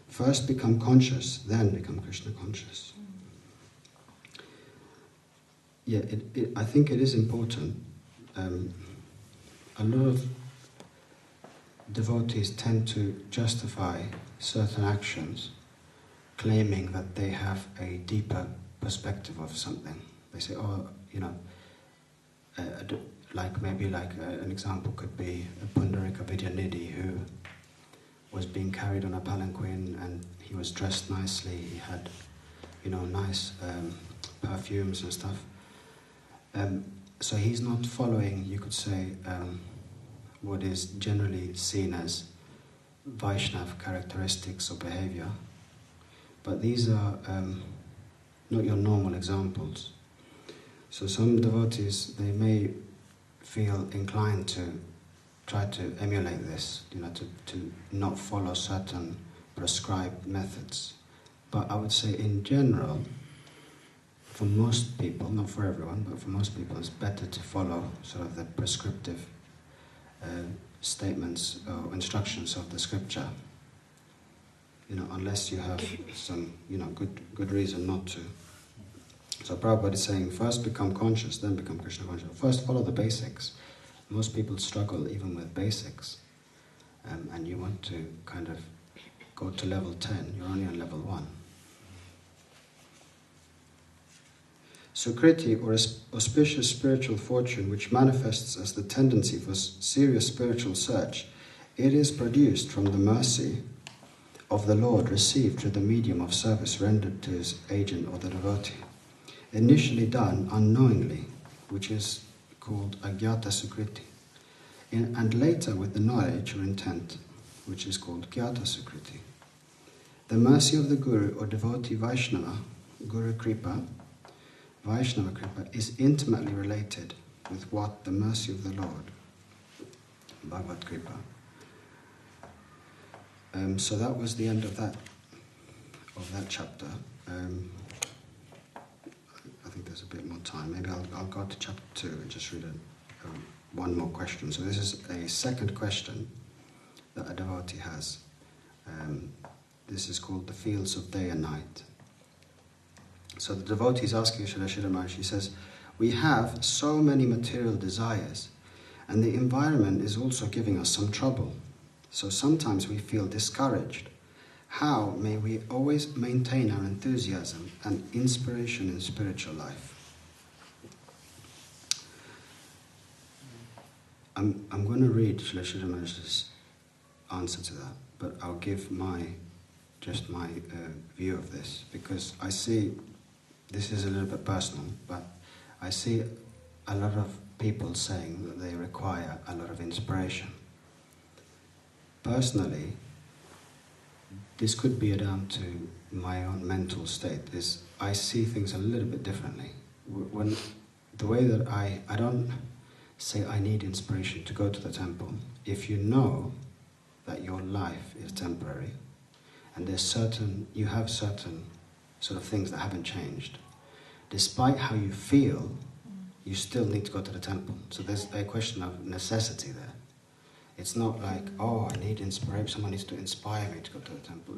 Speaker 2: First become conscious, then become Krishna conscious. Yeah, I think it is important. A lot of devotees tend to justify certain actions, claiming that they have a deeper perspective of something. They say, oh, an example could be a Pundarika Vidyanidhi who was being carried on a palanquin and he was dressed nicely, he had, nice perfumes and stuff. So he's not following, you could say, what is generally seen as Vaishnava characteristics or behavior. But these are not your normal examples. So some devotees, they may feel inclined to try to emulate this, to not follow certain prescribed methods. But I would say in general, for most people, not for everyone, but for most people, it's better to follow sort of the prescriptive statements or instructions of the scripture, unless you have some, good reason not to. So Prabhupada is saying, first become conscious, then become Krishna conscious. First follow the basics. Most people struggle even with basics, and you want to kind of go to level 10, you're only on level 1. Sukriti, or auspicious spiritual fortune, which manifests as the tendency for serious spiritual search, it is produced from the mercy of the Lord received through the medium of service rendered to his agent or the devotee. Initially done unknowingly, which is called Agyata Sukriti, and later with the knowledge or intent, which is called Gyata Sukriti. The mercy of the Guru or devotee Vaishnava, Guru Kripa, Vaishnava Kripa, is intimately related with what the mercy of the Lord, Bhagavad Kripa. So that was the end of that chapter. I think there's a bit more time. Maybe I'll go to chapter 2 and just read one more question. So this is a second question that a devotee has. This is called the fields of day and night. So the devotee is asking Srila Maharaj, he says, we have so many material desires, and the environment is also giving us some trouble. So sometimes we feel discouraged. How may we always maintain our enthusiasm and inspiration in spiritual life? I'm going to read Srila Maharaj's answer to that, but I'll give my view of this, because I see, this is a little bit personal, but I see a lot of people saying that they require a lot of inspiration. Personally, this could be down to my own mental state. I see things a little bit differently. When the way that I don't say I need inspiration to go to the temple. If you know that your life is temporary, and you have certain sort of things that haven't changed, despite how you feel, you still need to go to the temple. So there's a question of necessity there. It's not like, oh, I need inspiration, someone needs to inspire me to go to the temple.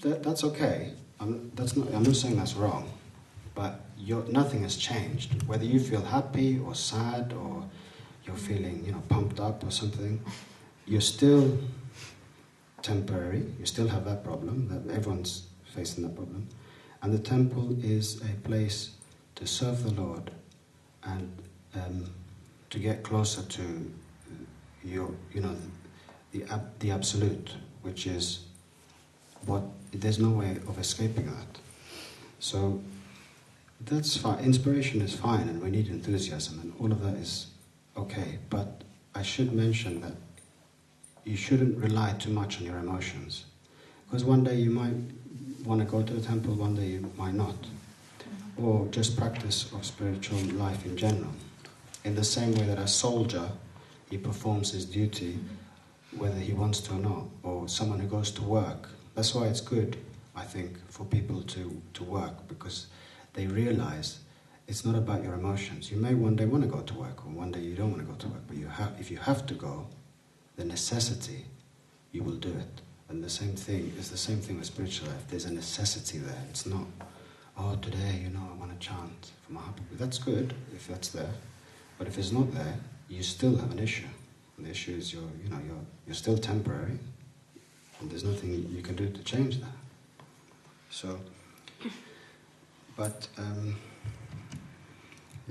Speaker 2: That's okay. I'm not saying that's wrong, but nothing has changed. Whether you feel happy or sad or you're feeling, pumped up or something, you're still temporary. You still have that problem. That everyone's facing that problem, and the temple is a place to serve the Lord and to get closer to the absolute, which is what. There's no way of escaping that. So that's fine. Inspiration is fine, and we need enthusiasm, and all of that is okay. But I should mention that you shouldn't rely too much on your emotions, because one day you might want to go to the temple, one day you might not, or just practice of spiritual life in general. In the same way that a soldier, he performs his duty whether he wants to or not, or someone who goes to work. That's why it's good, I think, for people to work, because they realize it's not about your emotions. You may one day want to go to work, or one day you don't want to go to work, but if you have to go, the necessity, you will do it. And the same thing is the same thing with spiritual life. There's a necessity there. It's not, oh, today, I want to chant for Mahaprabhu. That's good if that's there, but if it's not there, you still have an issue. And the issue is you're still temporary, and there's nothing you can do to change that. So, but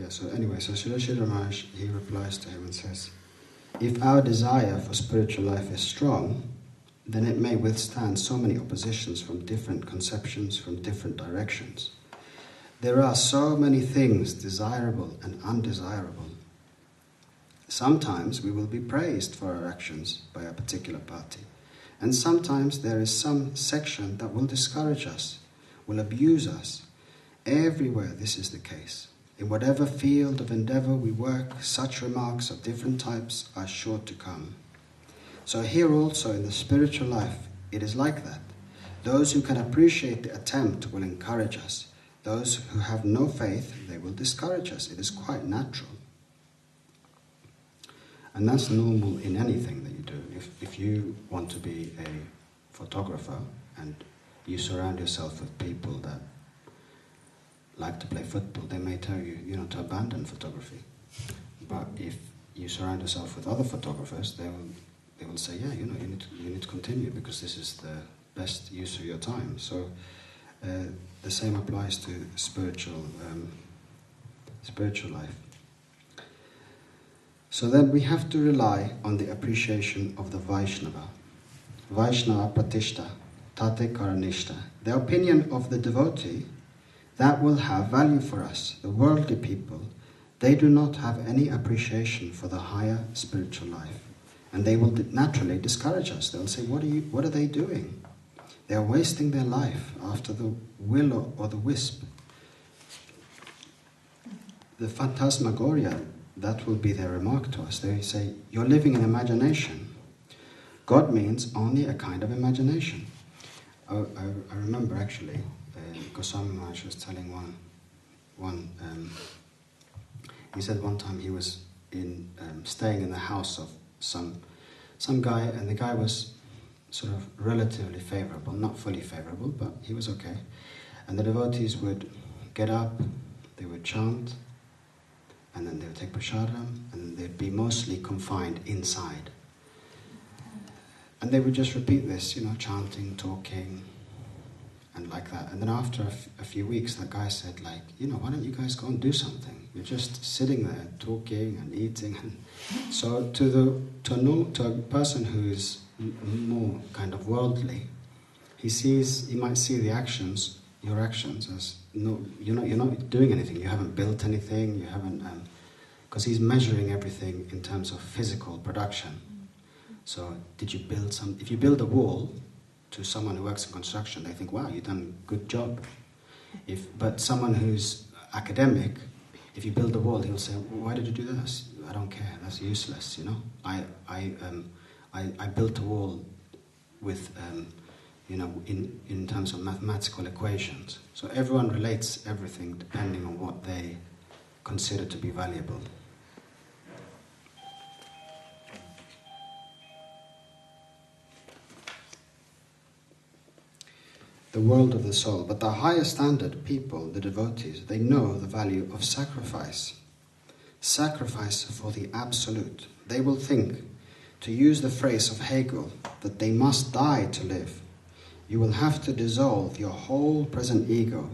Speaker 2: so anyway, so Srila Maharaj, he replies to him and says, if our desire for spiritual life is strong, then it may withstand so many oppositions from different conceptions, from different directions. There are so many things desirable and undesirable. Sometimes we will be praised for our actions by a particular party, and sometimes there is some section that will discourage us, will abuse us. Everywhere this is the case. In whatever field of endeavor we work, such remarks of different types are sure to come. So here also in the spiritual life, it is like that. Those who can appreciate the attempt will encourage us. Those who have no faith, they will discourage us. It is quite natural. And that's normal in anything that you do. If you want to be a photographer and you surround yourself with people that like to play football, they may tell you, to abandon photography. But if you surround yourself with other photographers, they will say, you need to continue because this is the best use of your time. So the same applies to spiritual life. So then we have to rely on the appreciation of the Vaishnava. Vaishnava Pratishta, Tate Karanishta. The opinion of the devotee, that will have value for us. The worldly people, they do not have any appreciation for the higher spiritual life. And they will naturally discourage us. They'll say, what are they doing? They are wasting their life after the will or the wisp. The phantasmagoria, that will be their remark to us. They say, you're living in imagination. God means only a kind of imagination. I remember actually, Goswami Maharaj was telling he said one time he was staying in the house of some guy, and the guy was sort of relatively favorable, not fully favorable, but he was okay. And the devotees would get up, they would chant, and then they would take prasadam, and they'd be mostly confined inside. And they would just repeat this, chanting, talking, and like that. And then after a few weeks, that guy said, why don't you guys go and do something? You're just sitting there talking and eating. And so to a person who is more kind of worldly, he might see your actions as you're not doing anything. You haven't built anything. You haven't, because he's measuring everything in terms of physical production. So did you build if you build a wall, to someone who works in construction, they think, wow, you've done a good job. But someone who's academic, if you build a wall, he'll say, why did you do this? I don't care, that's useless, I built a wall with, in terms of mathematical equations. So everyone relates everything depending on what they consider to be valuable. The world of the soul. But the higher standard people, the devotees, they know the value of sacrifice. Sacrifice for the absolute. They will think, to use the phrase of Hegel, that they must die to live. You will have to dissolve your whole present ego,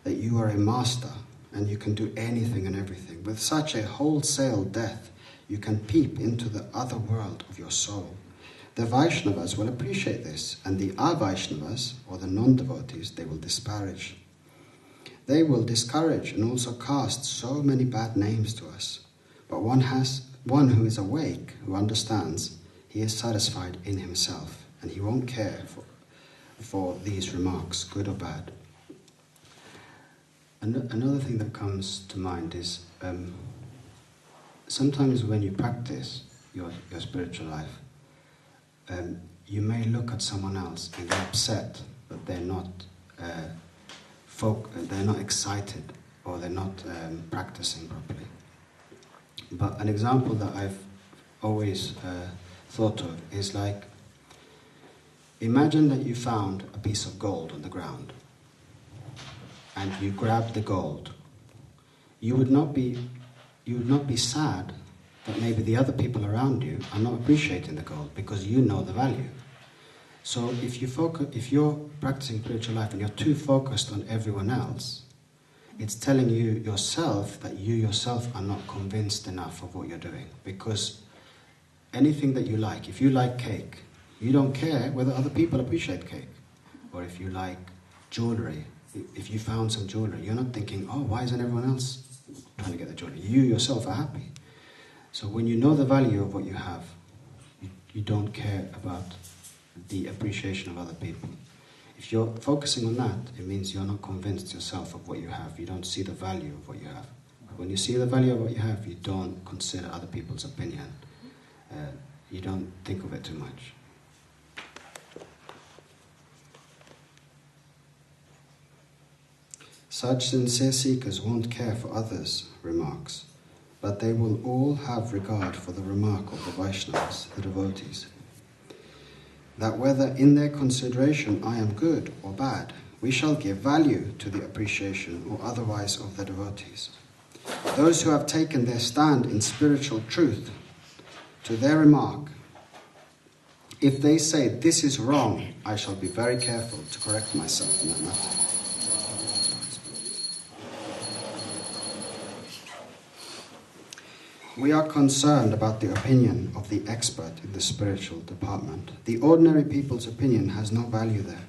Speaker 2: that you are a master and you can do anything and everything. With such a wholesale death, you can peep into the other world of your soul. The Vaishnavas will appreciate this, and the Avaishnavas, or the non-devotees, they will disparage. They will discourage and also cast so many bad names to us. But one who is awake, who understands, he is satisfied in himself, and he won't care for these remarks, good or bad. Another thing that comes to mind is sometimes when you practice your spiritual life, you may look at someone else and get upset that they're not they're not excited or they're not practicing properly. But an example that I've always thought of is like, imagine that you found a piece of gold on the ground and you grabbed the gold. You would not be sad that maybe the other people around you are not appreciating the gold, because you know the value. So if you're practicing spiritual life and you're too focused on everyone else, it's telling you yourself that you yourself are not convinced enough of what you're doing. Because anything that you like, if you like cake, you don't care whether other people appreciate cake. Or if you like jewelry, if you found some jewelry, you're not thinking, oh, why isn't everyone else trying to get the jewelry? You yourself are happy. So when you know the value of what you have, you don't care about the appreciation of other people. If you're focusing on that, it means you're not convinced yourself of what you have. You don't see the value of what you have. When you see the value of what you have, you don't consider other people's opinion. You don't think of it too much. Such sincere seekers won't care for others' remarks, but they will all have regard for the remark of the Vaishnavas, the devotees, that whether in their consideration I am good or bad, we shall give value to the appreciation or otherwise of the devotees. Those who have taken their stand in spiritual truth, to their remark, if they say this is wrong, I shall be very careful to correct myself in that matter. We are concerned about the opinion of the expert in the spiritual department. The ordinary people's opinion has no value there.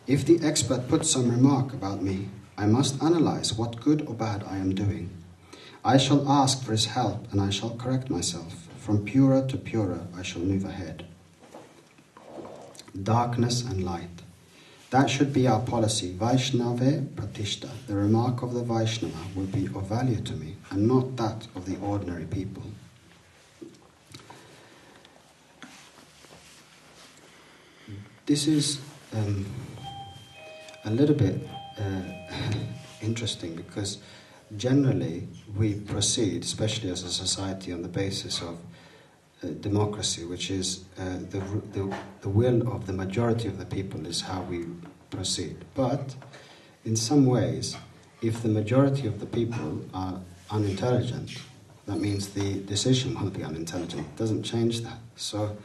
Speaker 2: If the expert puts some remark about me, I must analyze what good or bad I am doing. I shall ask for his help and I shall correct myself. From purer to purer I shall move ahead. Darkness and light. That should be our policy. Vaishnava Pratishta. The remark of the Vaishnava will be of value to me, and not that of the ordinary people. This is a little bit interesting, because generally we proceed, especially as a society, on the basis of democracy, which is the will of the majority of the people is how we proceed. But in some ways, if the majority of the people are unintelligent, that means the decision will be unintelligent. It doesn't change that. So,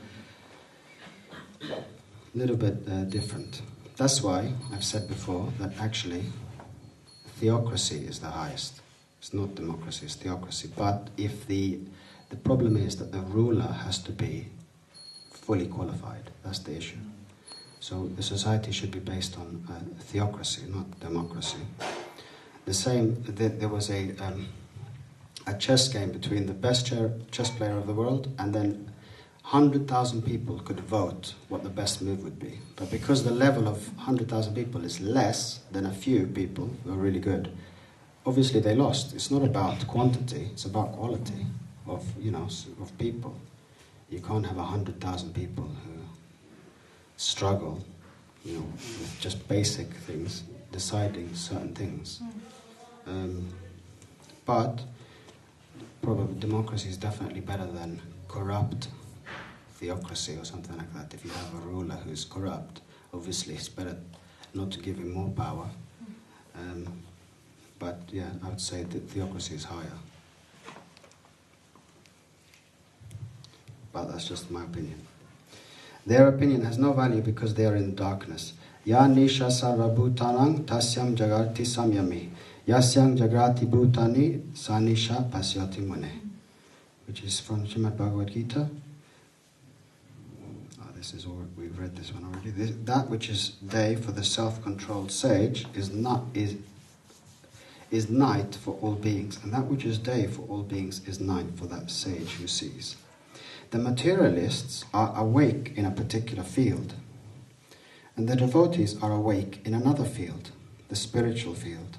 Speaker 2: a little bit different. That's why I've said before that actually theocracy is the highest. It's not democracy, it's theocracy. But if the problem is that the ruler has to be fully qualified. That's the issue. So the society should be based on theocracy, not democracy. The same, there was a chess game between the best chess player of the world, and then 100,000 people could vote what the best move would be. But because the level of 100,000 people is less than a few people who are really good, obviously they lost. It's not about quantity, it's about quality of people. You can't have 100,000 people who struggle, with just basic things, deciding certain things. But probably democracy is definitely better than corrupt theocracy or something like that. If you have a ruler who's corrupt, obviously it's better not to give him more power. But yeah, I would say that theocracy is higher. But that's just my opinion. Their opinion has no value because they are in darkness. Ya nisha sarva bhutanang tasyam jagarti samyami. Yasyam jagrati bhutani sanisha pasyati mune. Which is from Srimad Bhagavad Gita. We've read this one already. That which is day for the self-controlled sage is night for all beings, and that which is day for all beings is night for that sage who sees. The materialists are awake in a particular field, and the devotees are awake in another field, the spiritual field.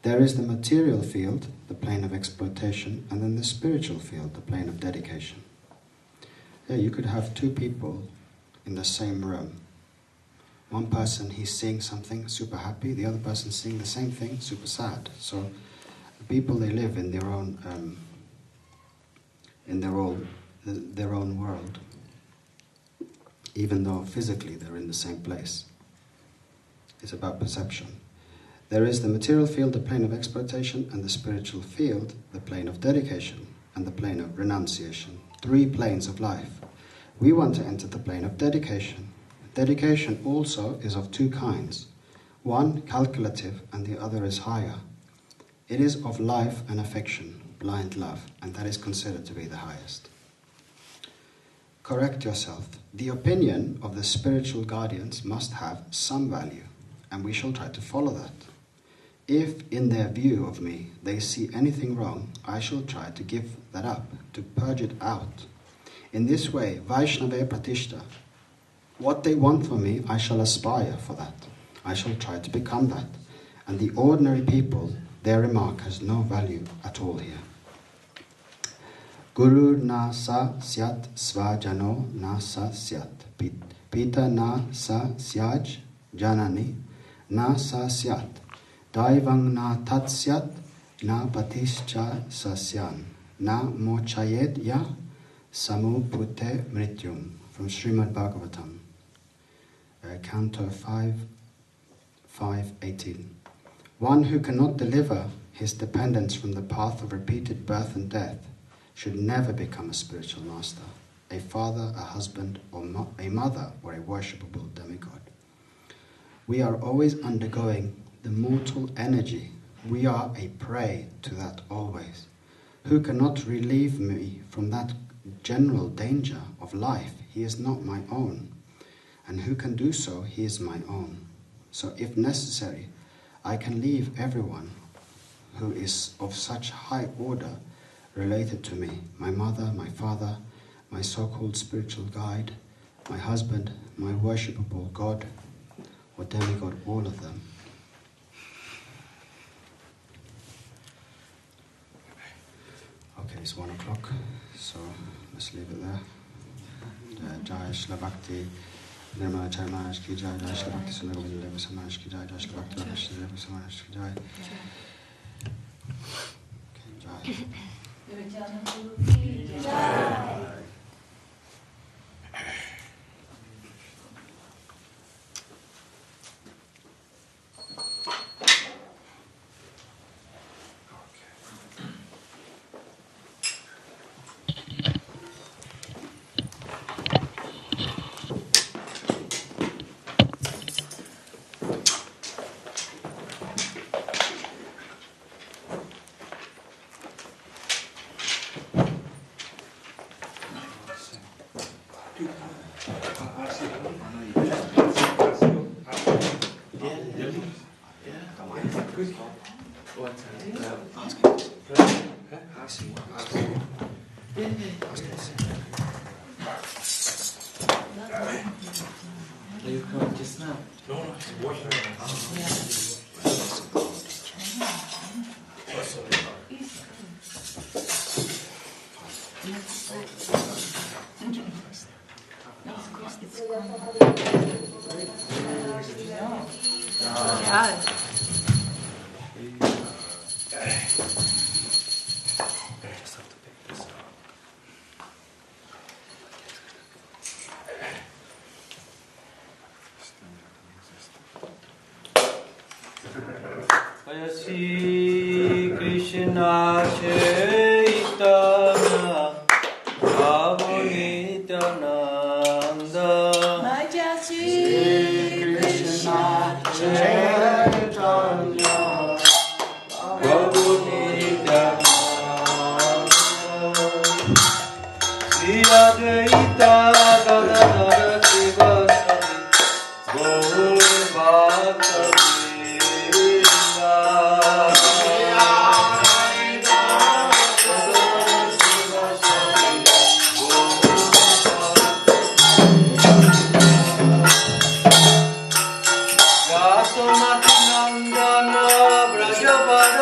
Speaker 2: There is the material field, the plane of exploitation, and then the spiritual field, the plane of dedication. Yeah, you could have two people in the same room. One person, he's seeing something super happy, the other person seeing the same thing super sad. So people, they live in their own world, even though physically they're in the same place. It's about perception. There is the material field, the plane of exploitation, and the spiritual field, the plane of dedication, and the plane of renunciation. 3 planes of life. We want to enter the plane of dedication. Dedication also is of 2 kinds. One calculative and the other is higher. It is of life and affection, blind love, and that is considered to be the highest. Correct yourself. The opinion of the spiritual guardians must have some value, and we shall try to follow that. If in their view of me they see anything wrong, I shall try to give that up, to purge it out. In this way, Vaishnava Pratishta, what they want from me, I shall aspire for that. I shall try to become that. And the ordinary people, their remark has no value at all here. Guru na sa syat svajano na sa syat. Pita na sa syaj janani na sa syat. Daivang na tat syat na patischa sasyan. Na mochayed ya samupute mrityum. From Srimad Bhagavatam, Canto 5, 5:18. One who cannot deliver his dependents from the path of repeated birth and death should never become a spiritual master, a father, a husband, or a mother, or a worshipable demigod. We are always undergoing the mortal energy. We are a prey to that always. Who cannot relieve me from that general danger of life? He is not my own. And who can do so? He is my own. So if necessary, I can leave everyone who is of such high order related to me, my mother, my father, my so-called spiritual guide, my husband, my worshipable God or demigod, all of them. Okay, it's 1 o'clock, so let's leave it there. Jai Shri Bhakti Nirmala Chai Maharaj ki Jai, Jai Shri Bhakti Sundar Govinda Deva Maharaj ki Jai, Jai Shri Bhakti Vishnu Deva Maharaj ki Jai. Okay, Jai.
Speaker 6: You come just now?
Speaker 1: No, it's water.
Speaker 6: Jai Shri Krishna Chaitanya Prabhu Nityananda.
Speaker 4: Jai Shri
Speaker 2: Krishna Chaitanya
Speaker 6: Prabhu Nityananda. Shri Advaita Gadadhara Sivasati Gaur Bhakta. Nandana Brajapara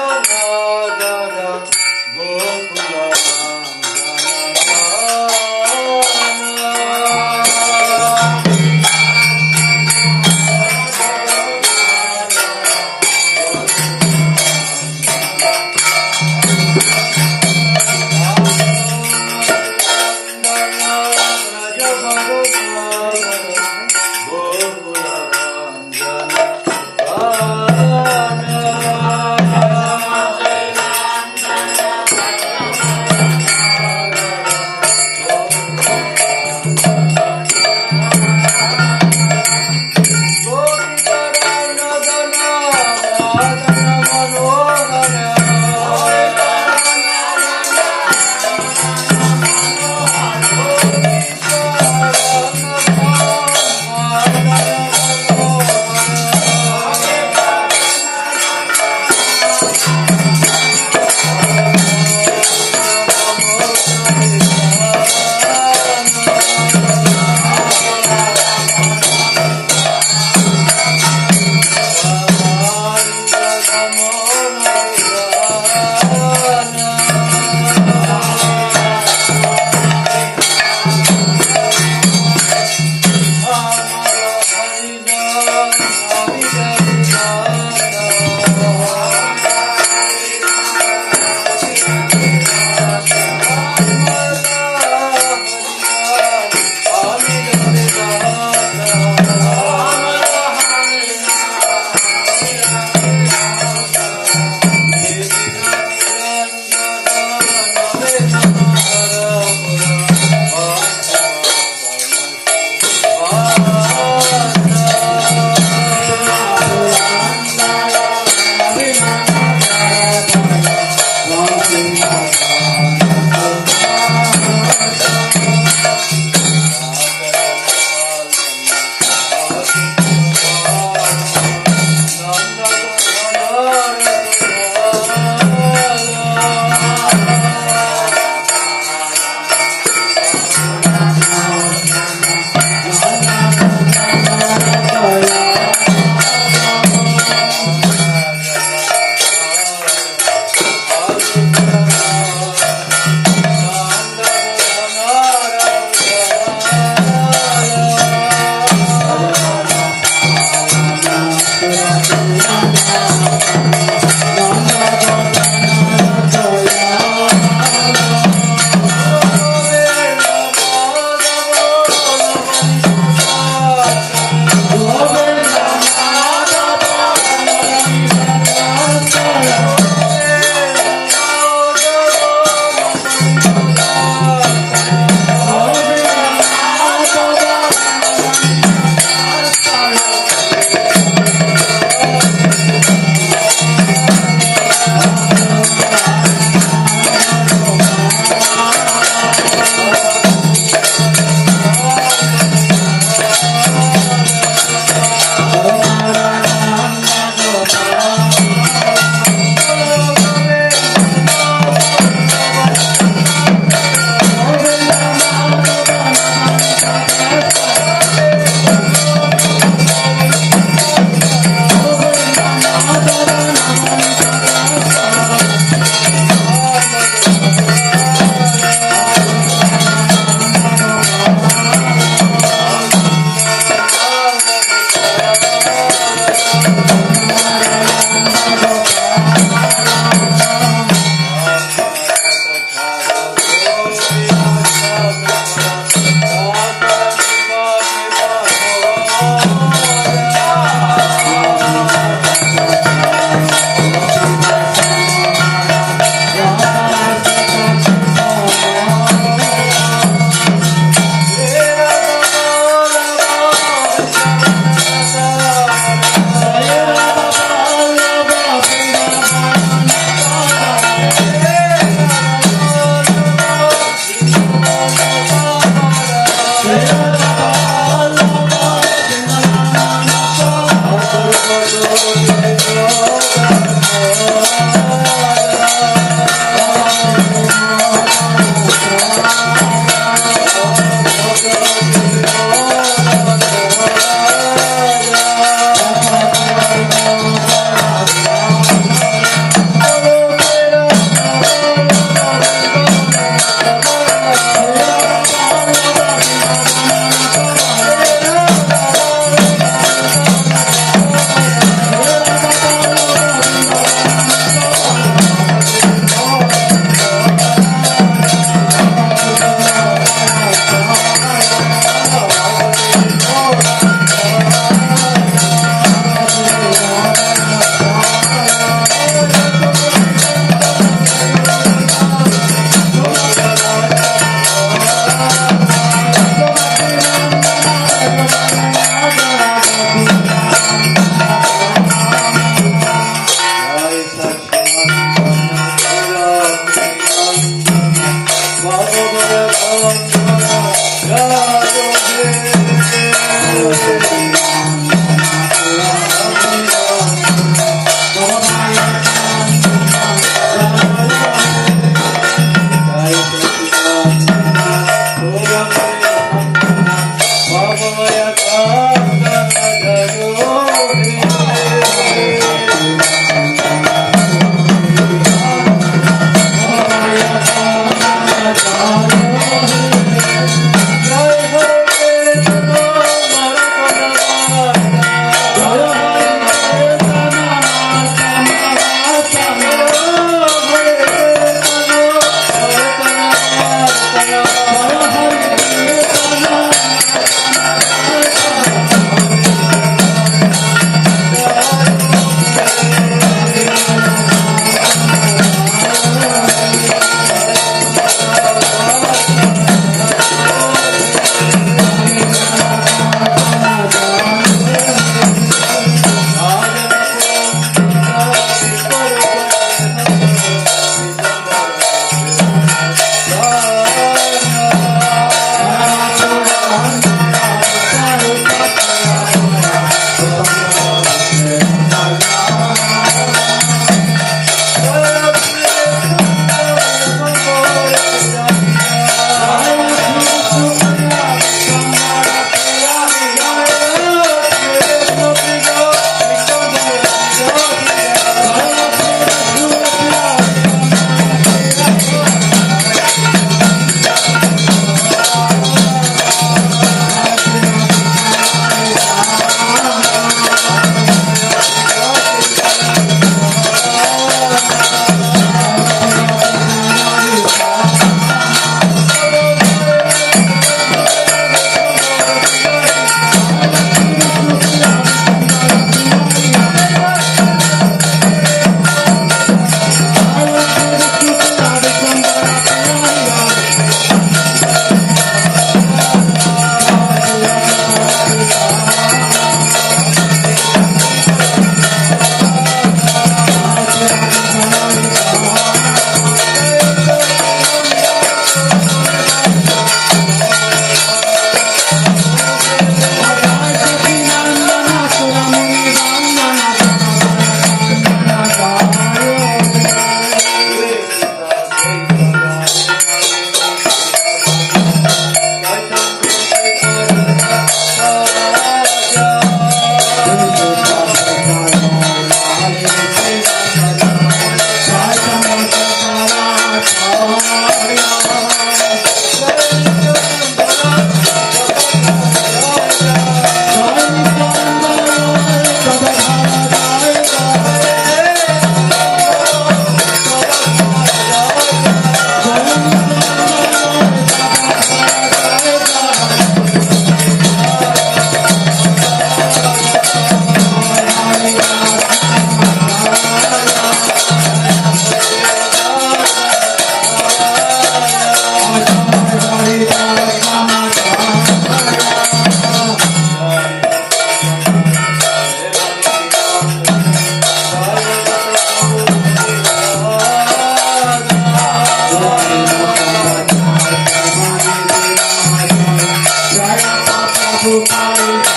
Speaker 7: Hare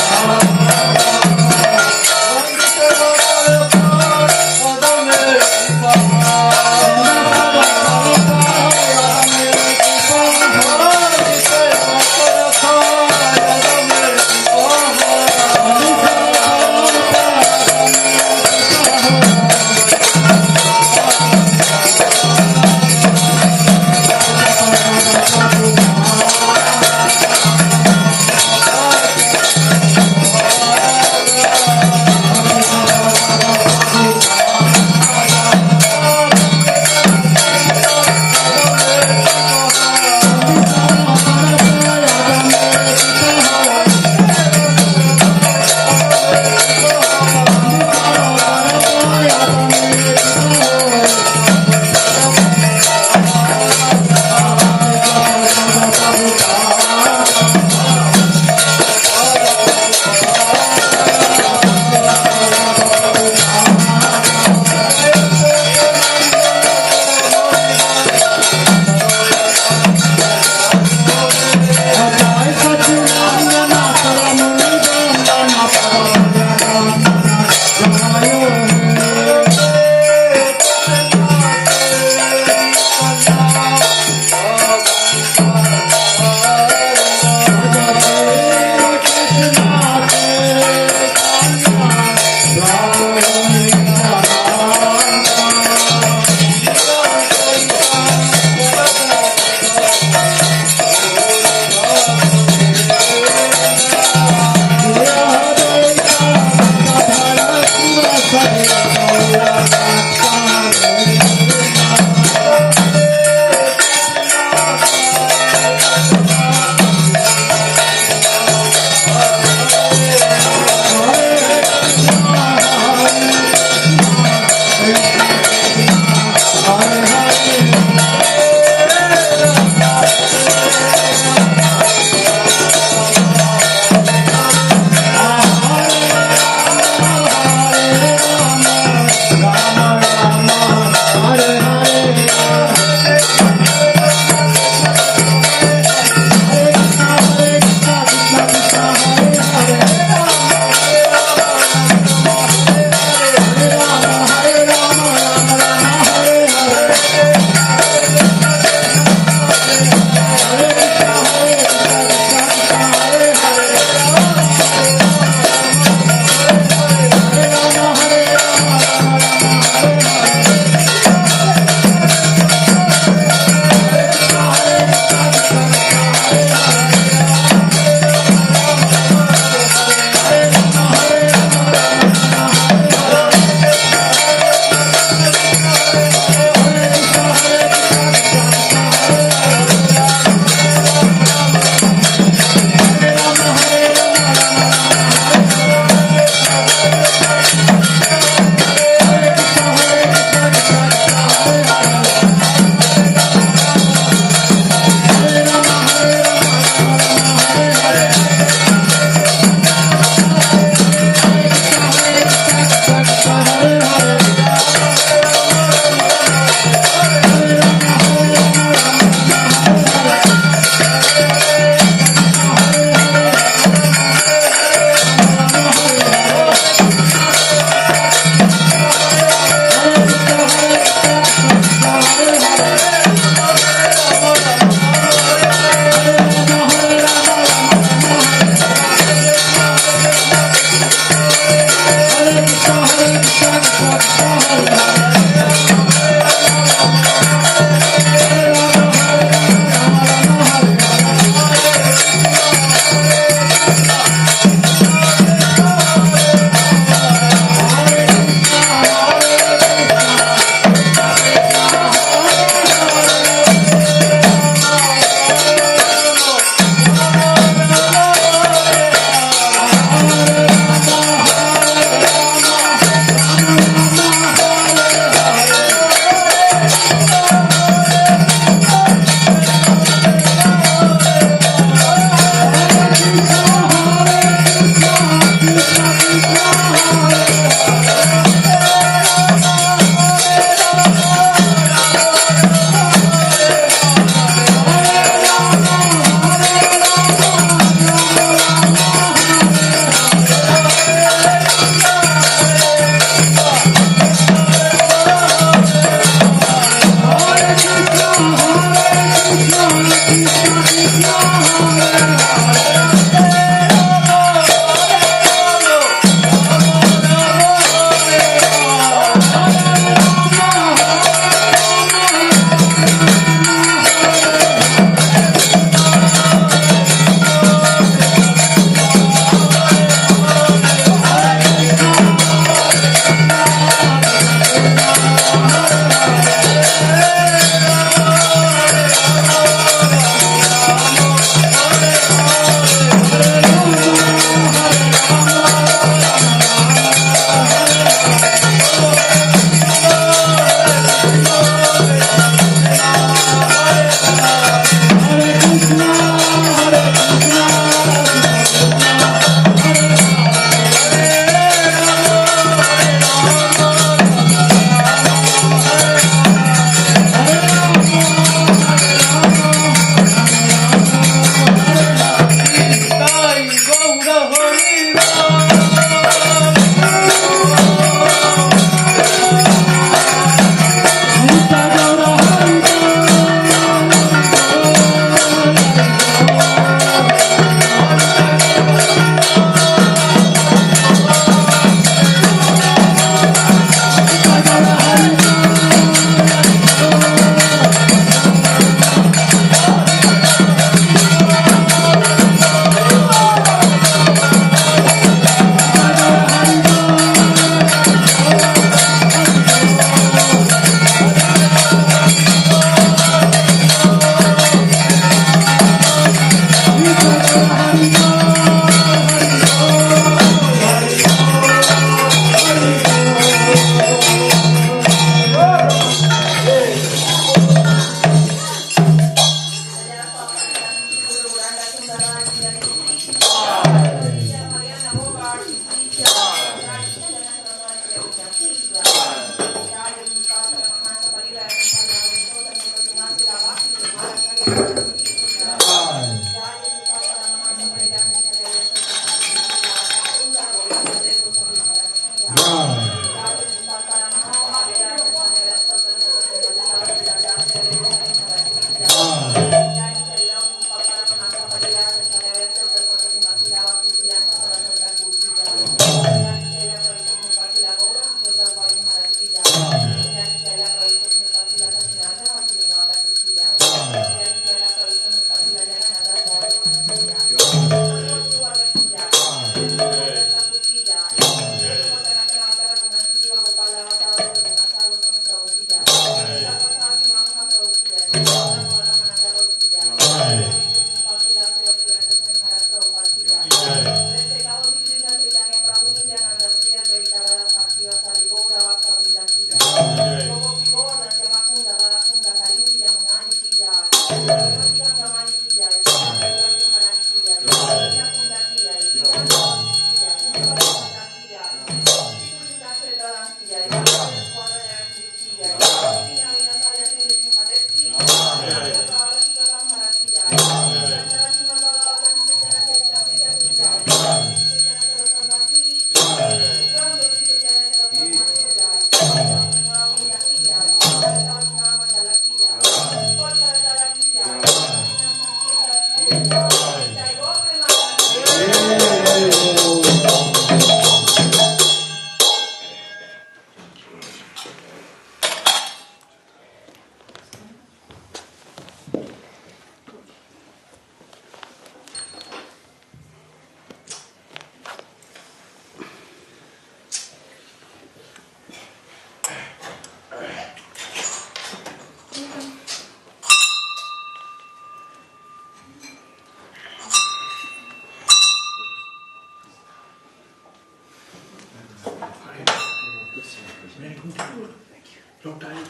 Speaker 1: Long time.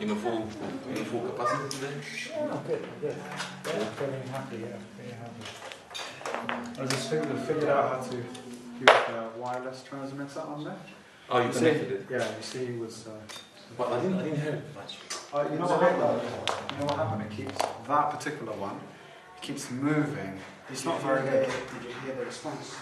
Speaker 7: In a full capacity today?
Speaker 1: Yeah, good, good. Yeah, feeling happy, yeah, feeling happy. I just figured out how to use the wireless transmitter on there.
Speaker 7: Oh, you connected it?
Speaker 1: Yeah, you see he was...
Speaker 7: But I didn't hear it much.
Speaker 1: you know what happened? You know what happened? It keeps, that particular one, it keeps moving. It's not very good.
Speaker 2: Did you hear the response?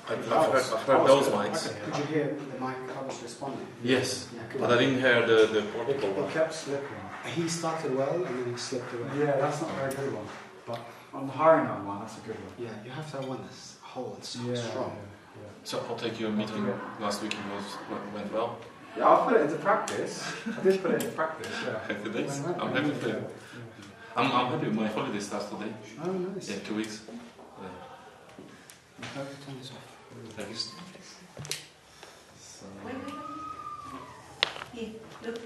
Speaker 7: I've heard those mics.
Speaker 2: Did you hear the mic I was responding?
Speaker 7: Yes,
Speaker 2: Yeah, good.
Speaker 7: but I didn't hear the portable
Speaker 1: It
Speaker 7: one.
Speaker 1: kept slipping.
Speaker 2: He started well and then he slipped away.
Speaker 1: Yeah, that's not a very good one. But on the higher note one, that's a good one.
Speaker 2: Yeah, you have to have one that's holds
Speaker 1: Yeah,
Speaker 2: strong.
Speaker 1: yeah.
Speaker 7: So I'll take your meeting last week went well.
Speaker 1: Yeah, I'll put it into practice. I did put it into practice, yeah.
Speaker 7: Happy days. I'm happy for you. I'm happy with my holiday starts today.
Speaker 2: Oh, nice.
Speaker 7: Yeah, 2 weeks.
Speaker 2: I hope you turn this off.
Speaker 7: Thank you.
Speaker 1: So,
Speaker 4: Wait. Here, look.